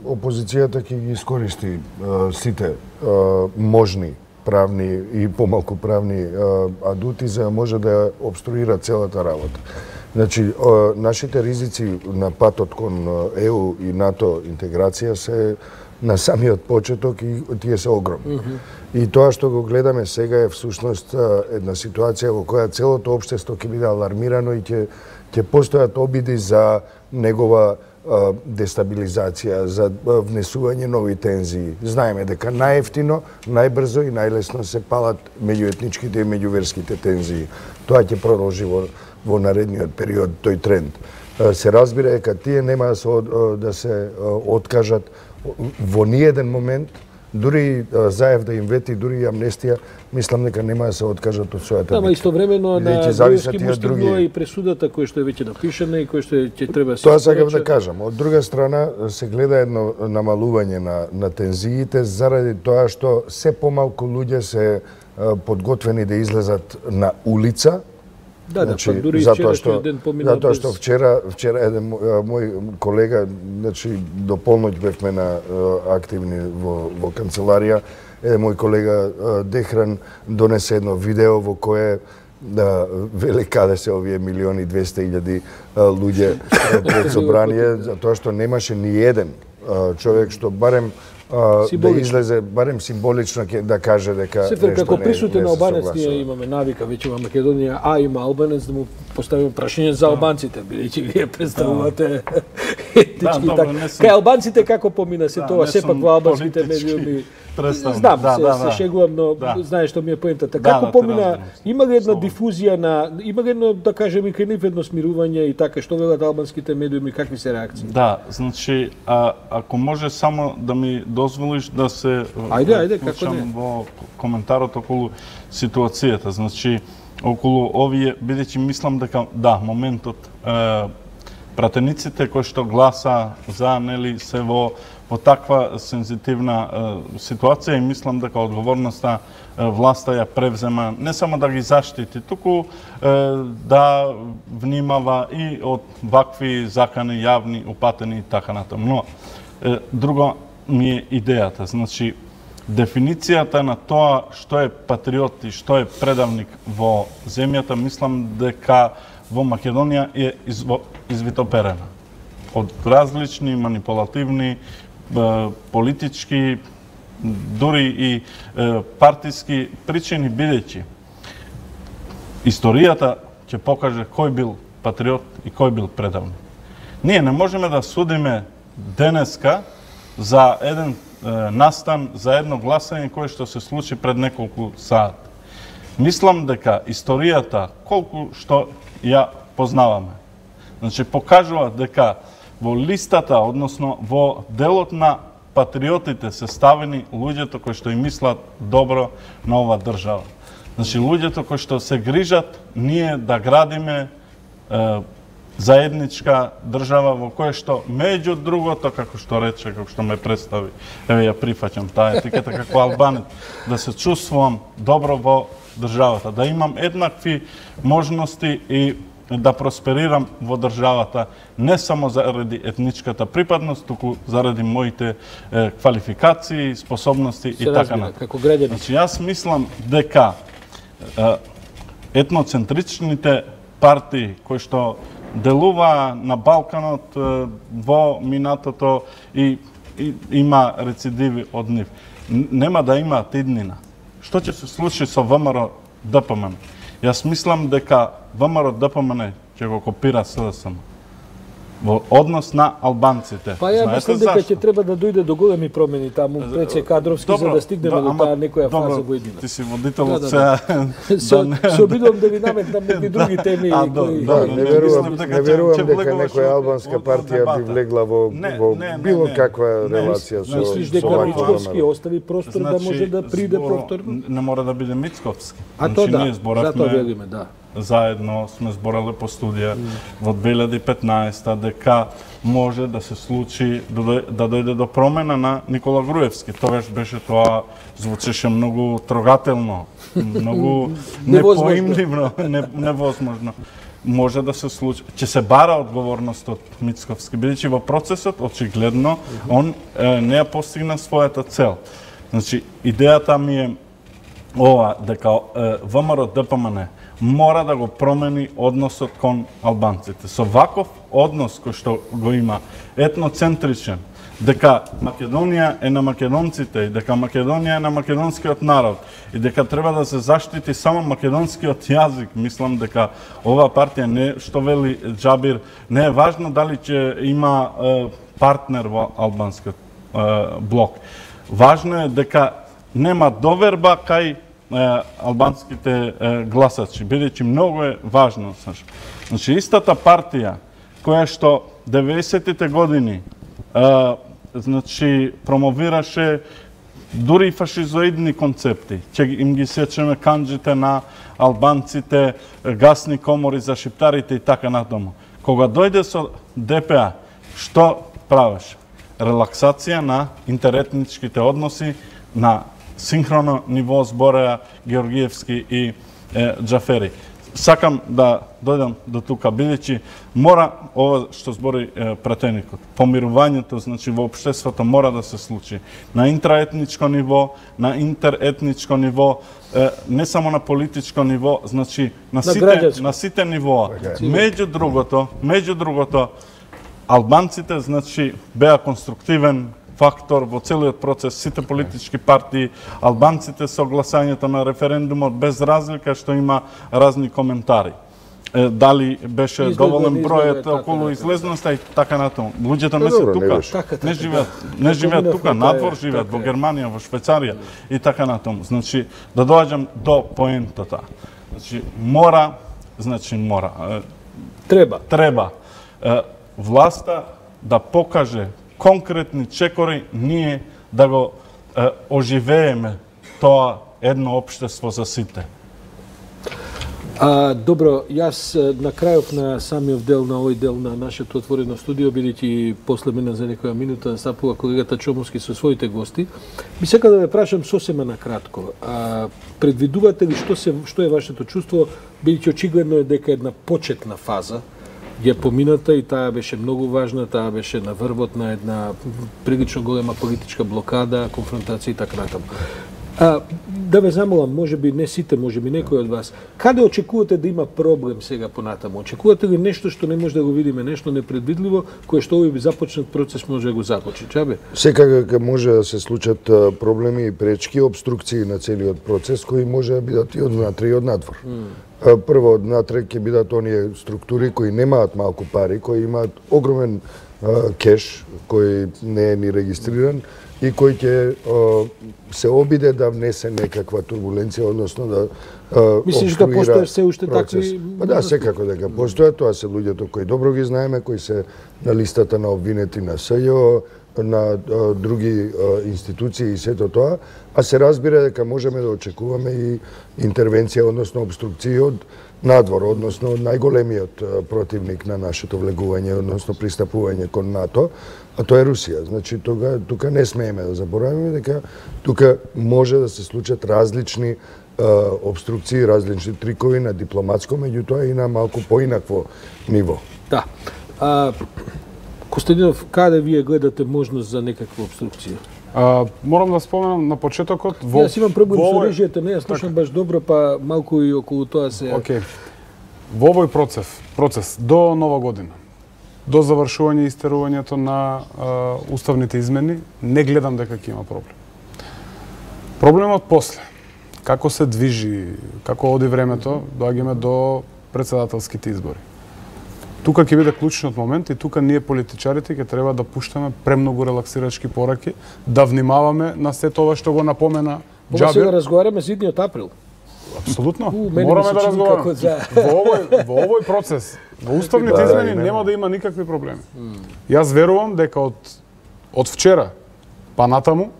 опозицијата ќе ги искористи сите можни правни и помалку правни адути за да може да обструира целата работа. Значи, нашите ризици на патот кон ЕУ и НАТО интеграција се на самиот почеток и тие се огромни. И тоа што го гледаме сега е всушност една ситуација во која целото општество ќе биде алармирано и ќе постојат обиди за негова дестабилизација, за внесување нови тензии. Знаеме дека најевтино, најбрзо и најлесно се палат меѓуетничките и меѓуверските тензии. Тоа ќе продолжи во наредниот период тој тренд. Се разбира дека тие нема да се откажат во ниеден момент, дури Заев да им вети, дури и амнестија, мислам дека нема да се откажат од својата битка. Ама истовремено на Груевски му стигнува и пресудата која што е веќе напишана и која што ќе треба да се Тоа сакам да кажам. Од друга страна се гледа едно намалување на тензиите заради тоа што се помалку луѓе се подготвени да излезат на улица. Значи, па дури вчерашниот ден помина затоа што вчера еден мој колега, значи до полноќ бевме на активни во канцеларија, мој колега Дехран донесе едно видео во кое вели каде се овие 1.200.000 луѓе пред собрание, затоа што немаше ни еден човек што барем да излезе, барем символично да каже дека Сефер, како присутен албанец, ние имаме навика веќе во Македонија, има албанец, да му поставиме прашање за албанците, бидејќи вие представувате етнички и така. Кај албанците како помина се тоа, сепак во албанските медиуми. Знам, се шегувам, но знаеш што ми е поентата. Како помина, има ли една дифузија има ли едно, да кажем, и кај нив едно смирување и така, што велат албанските медиуми, какви се реакции? Да, значи, ако може само да ми дозволиш да се вклучам во коментарот околу ситуацијата. Значи, околу овие, бидејќи мислам дека, да, моментот, пратениците кои што гласа за, нели, се во таква сензитивна ситуација и мислам дека одговорноста власта ја превзема не само да ги заштити, туку да внимава и од вакви закани јавни, упатени и така натаму. Но друго ми е идејата, значи дефиницијата на тоа што е патриот и што е предавник во земјата, мислам дека во Македонија е извитоперена од различни манипулативни, политички, дури и партиски причини, бидејќи историјата ќе покаже кој бил патриот и кој бил предавник. Ние не можеме да судиме денеска за еден настан, за едно гласање кое што се случи пред неколку сати. Мислам дека историјата, колку што ја познаваме, значи покажува дека во листата, односно во делот на патриотите се ставени луѓето кои што им мислат добро на ова држава. Значи луѓето кои што се грижат ние да градиме заедничка држава во која што меѓу другото, како што рече, како што ме представи, еве ја прифаќам таа етикета како албанец, да се чувствувам добро во државата, да имам еднакви можности и да просперирам во државата, не само заради етничката припадност, туку заради моите квалификации, способности и така натаму. Значи, јас мислам дека етноцентричните партии кои што делува на Балканот во минатото и има рецидиви од нив, нема да имаат иднина. Што ќе се случи со ВМРО ДПМН? Јас мислам дека ВМРО ДПМН ќе го копира СДСМ во однос на албанците. Па ја мислам дека ќе треба да дојде до големи промени таму пред се кадровски за да стигнеме до таа некоја фаза во иднина. Ти си водител од се. Се обидувам да ви наметнам некои други теми кои не верувам дека некоја албанска партија би влегла во било каква релација со. Мислиш дека Мицковски остави простор да може да приде повторно? Не мора да биде Мицковски. А тоа да, затоа велиме, да. Заедно сме зборале по студија во 2015 дека може да се случи да дојде до промена на Никола Груевски. Тогаш беше тоа, звучеше многу трогателно, многу непоимливно, невозможно. Може да се случи, ќе се бара одговорност од Мицковски, бидејќи во процесот очигледно он не ја постигна својата цел. Значи идејата ми е ова, дека ВМРО ДПМН мора да го промени односот кон албанците. Со ваков однос кој што го има етноцентричен, дека Македонија е на македонците и дека Македонија е на македонскиот народ и дека треба да се заштити само македонскиот јазик, мислам дека ова партија не, што вели Џабир, не е важно дали ќе има партнер во албанскиот блок. Важно е дека нема доверба кај албанските гласачи, бидејќи многу е важно. Значи, истата партија која што 90-тите години значи, промовираше дури и фашизоидни концепти, ќе им ги сечеме канџите на албанците, гасни комори за шиптарите и така натаму. Кога дојде со ДПА, што правеше? Релаксација на интеретничките односи, на синхроно ниво збореа Георгиевски и Џафери. Сакам да дојдам до тука, бидејќи мора ова што збори пратеникот. Помирувањето, значи во општеството мора да се случи на интраетничко ниво, на интеретничко ниво, не само на политичко ниво, значи на сите нивоа. Меѓу другото, албанците, значи, беа конструктивен фактор во целиот процес, сите политички партии, албанците со гласањето на референдумот, без разлика што има разни коментари. дали беше доволен бројот околу излезноста и така натаму. Луѓето не се тука, не живеат тука, надвор живеат во Германија, во Швајцарија и така натаму. Значи да доаѓам до поентата. Значи мора треба власта да покаже конкретни чекори, ние да го оживееме тоа едно општество за сите. Добро, јас на крајот на самиот дел, на овој дел на нашето отворено студио, бидејќи после мене за некоја минута настапува колегата Чомовски со своите гости, би сакал да ве прашам сосема на кратко. Предвидувате ли што е вашето чувство, бидејќи очигледно е дека една почетна фаза ја помината и таа беше многу важна, таа беше на врвот на една прилично голема политичка блокада, конфронтација и така натаму. Да ве замолам, може би не сите, може би некој од вас, каде очекувате да има проблем сега понатаму? Очекувате ли нешто што не може да го видиме, нешто непредвидливо, кое што овој започнат процес може да го започне? Чабе? Секако може да се случат проблеми и пречки, обструкции на целиот процес, кои може да бидат и од внатре и од надвор. Прво, од натре ќе бидат оние структури кои немаат малку пари, кои имаат огромен кеш, кој не е ни регистриран, и кој ќе се обиде да внесе некаква турбуленција, односно да мислиш дека постојат се уште такви? Да, секако дека постојат, тоа се луѓето кои добро ги знаеме, кои се на листата на обвинети на СЈО, на други институции и сето тоа, а се разбира дека можеме да очекуваме и интервенција, односно обструкција од надвор, односно од најголемиот противник на нашето влегување, односно пристапување кон НАТО, а тоа е Русија. Значи, тука не смееме да заборавиме дека тука може да се случат различни обструкции, различни трикови на дипломатско, меѓутоа и на малку поинакво ниво. Да. Костадинов, каде вие гледате можност за некаква обструкција? Морам да споменам на почетокот. Јас имам проблем со режијата, не ја слушам баш добро, па малку и околу тоа се... Океј. Во овој процес до Нова година, до завршување и истерувањето на уставните измени, не гледам дека ќе има проблем. Проблемот после, како се движи, како оди времето, доаѓаме до председателските избори. Тука ќе биде клучниот момент и тука ние политичарите ќе треба да пуштаме премногу релаксирачки пораки, да внимаваме на се тоа што го напомена Џабир. Сега разговараме за идниот април. Апсолутно. Мораме да разговараме. Во овој процес, во уставните измени нема да има никакви проблеми. Јас верувам дека од вчера па натаму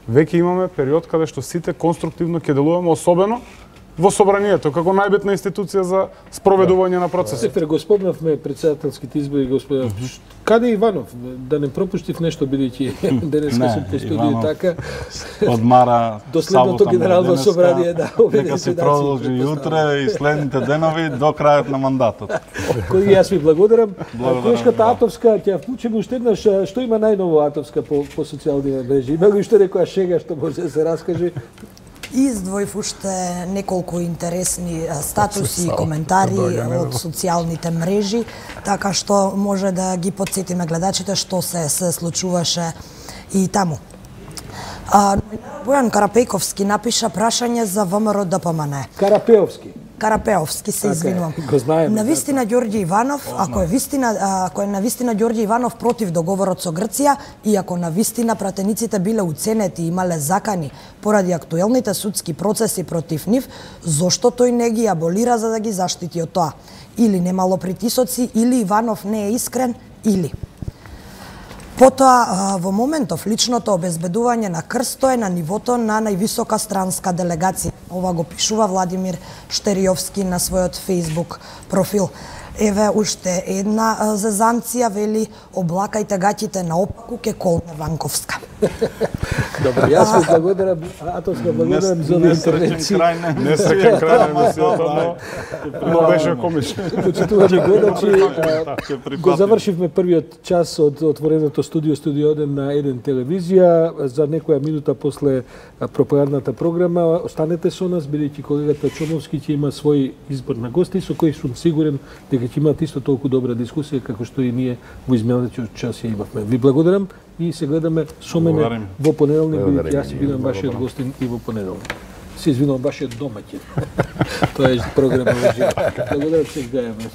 веќе имаме период каде што сите конструктивно ќе делуваме, особено во собранието, како најбитна институција за спроведување на процесот. Сефер, го спомнавме председателските избори, господа. Каде е Иванов? Да не пропуштив нешто, бидејќи денеска сум по студио така. Одмара Последното генерално собрание, да. Нека се продолжи утре и следните денови до крајот на мандатот. Кој јас ви благодарам. Колешката Атовска, ќе вклучиме уште еднаш, што има најново Атовска по социјални мрежи? Има ли уште некоја шега што може да се раскаже? Издвоив уште неколку интересни статуси и коментари од социјалните мрежи, така што може да ги подсетиме гледачите што се случуваше и таму. Бојан Карапејковски напиша прашање за ВМРО ДПМН. Карапеовски, се извинувам. Навистина Ѓорѓе Иванов, ако е навистина Ѓорѓе Иванов против договорот со Грција и ако навистина пратениците биле уценети и имале закани поради актуелните судски процеси против нив, зошто тој не ги аболира за да ги заштити од тоа? Или немало притисоци, или Иванов не е искрен, или... Потоа, во моментов, личното обезбедување на крсто е на нивото на највисока странска делегација. Ова го пишува Владимир Штериовски на својот Facebook профил. Еве уште една зезанција, вели, облакајте гаќите наопаку, ке колне Ванковска. Добро, јас ви благодарам, Атовска, благодарам за интервенција. Не среќен крај на емисијата, но беше комично. Почитувани гледачи, го завршивме првиот час од отвореното студио 1 на 1 телевизија. За некоја минута после пропагандната програма останете со нас, бидејќи колегата Чомовски ќе има свој избор на гости, со кој сум сигурен дека ќе имат исто толку добра дискусија како што и ние во изминатиот час ја имавме. Ви благодарам и се гледаме со мене во понеделник, бидејќи јас ќе бидам вашиот гостин и во понеделник. Се извинувам, вашиот домаќин. Тоа е програма во живот. Благодарам, се гледаме.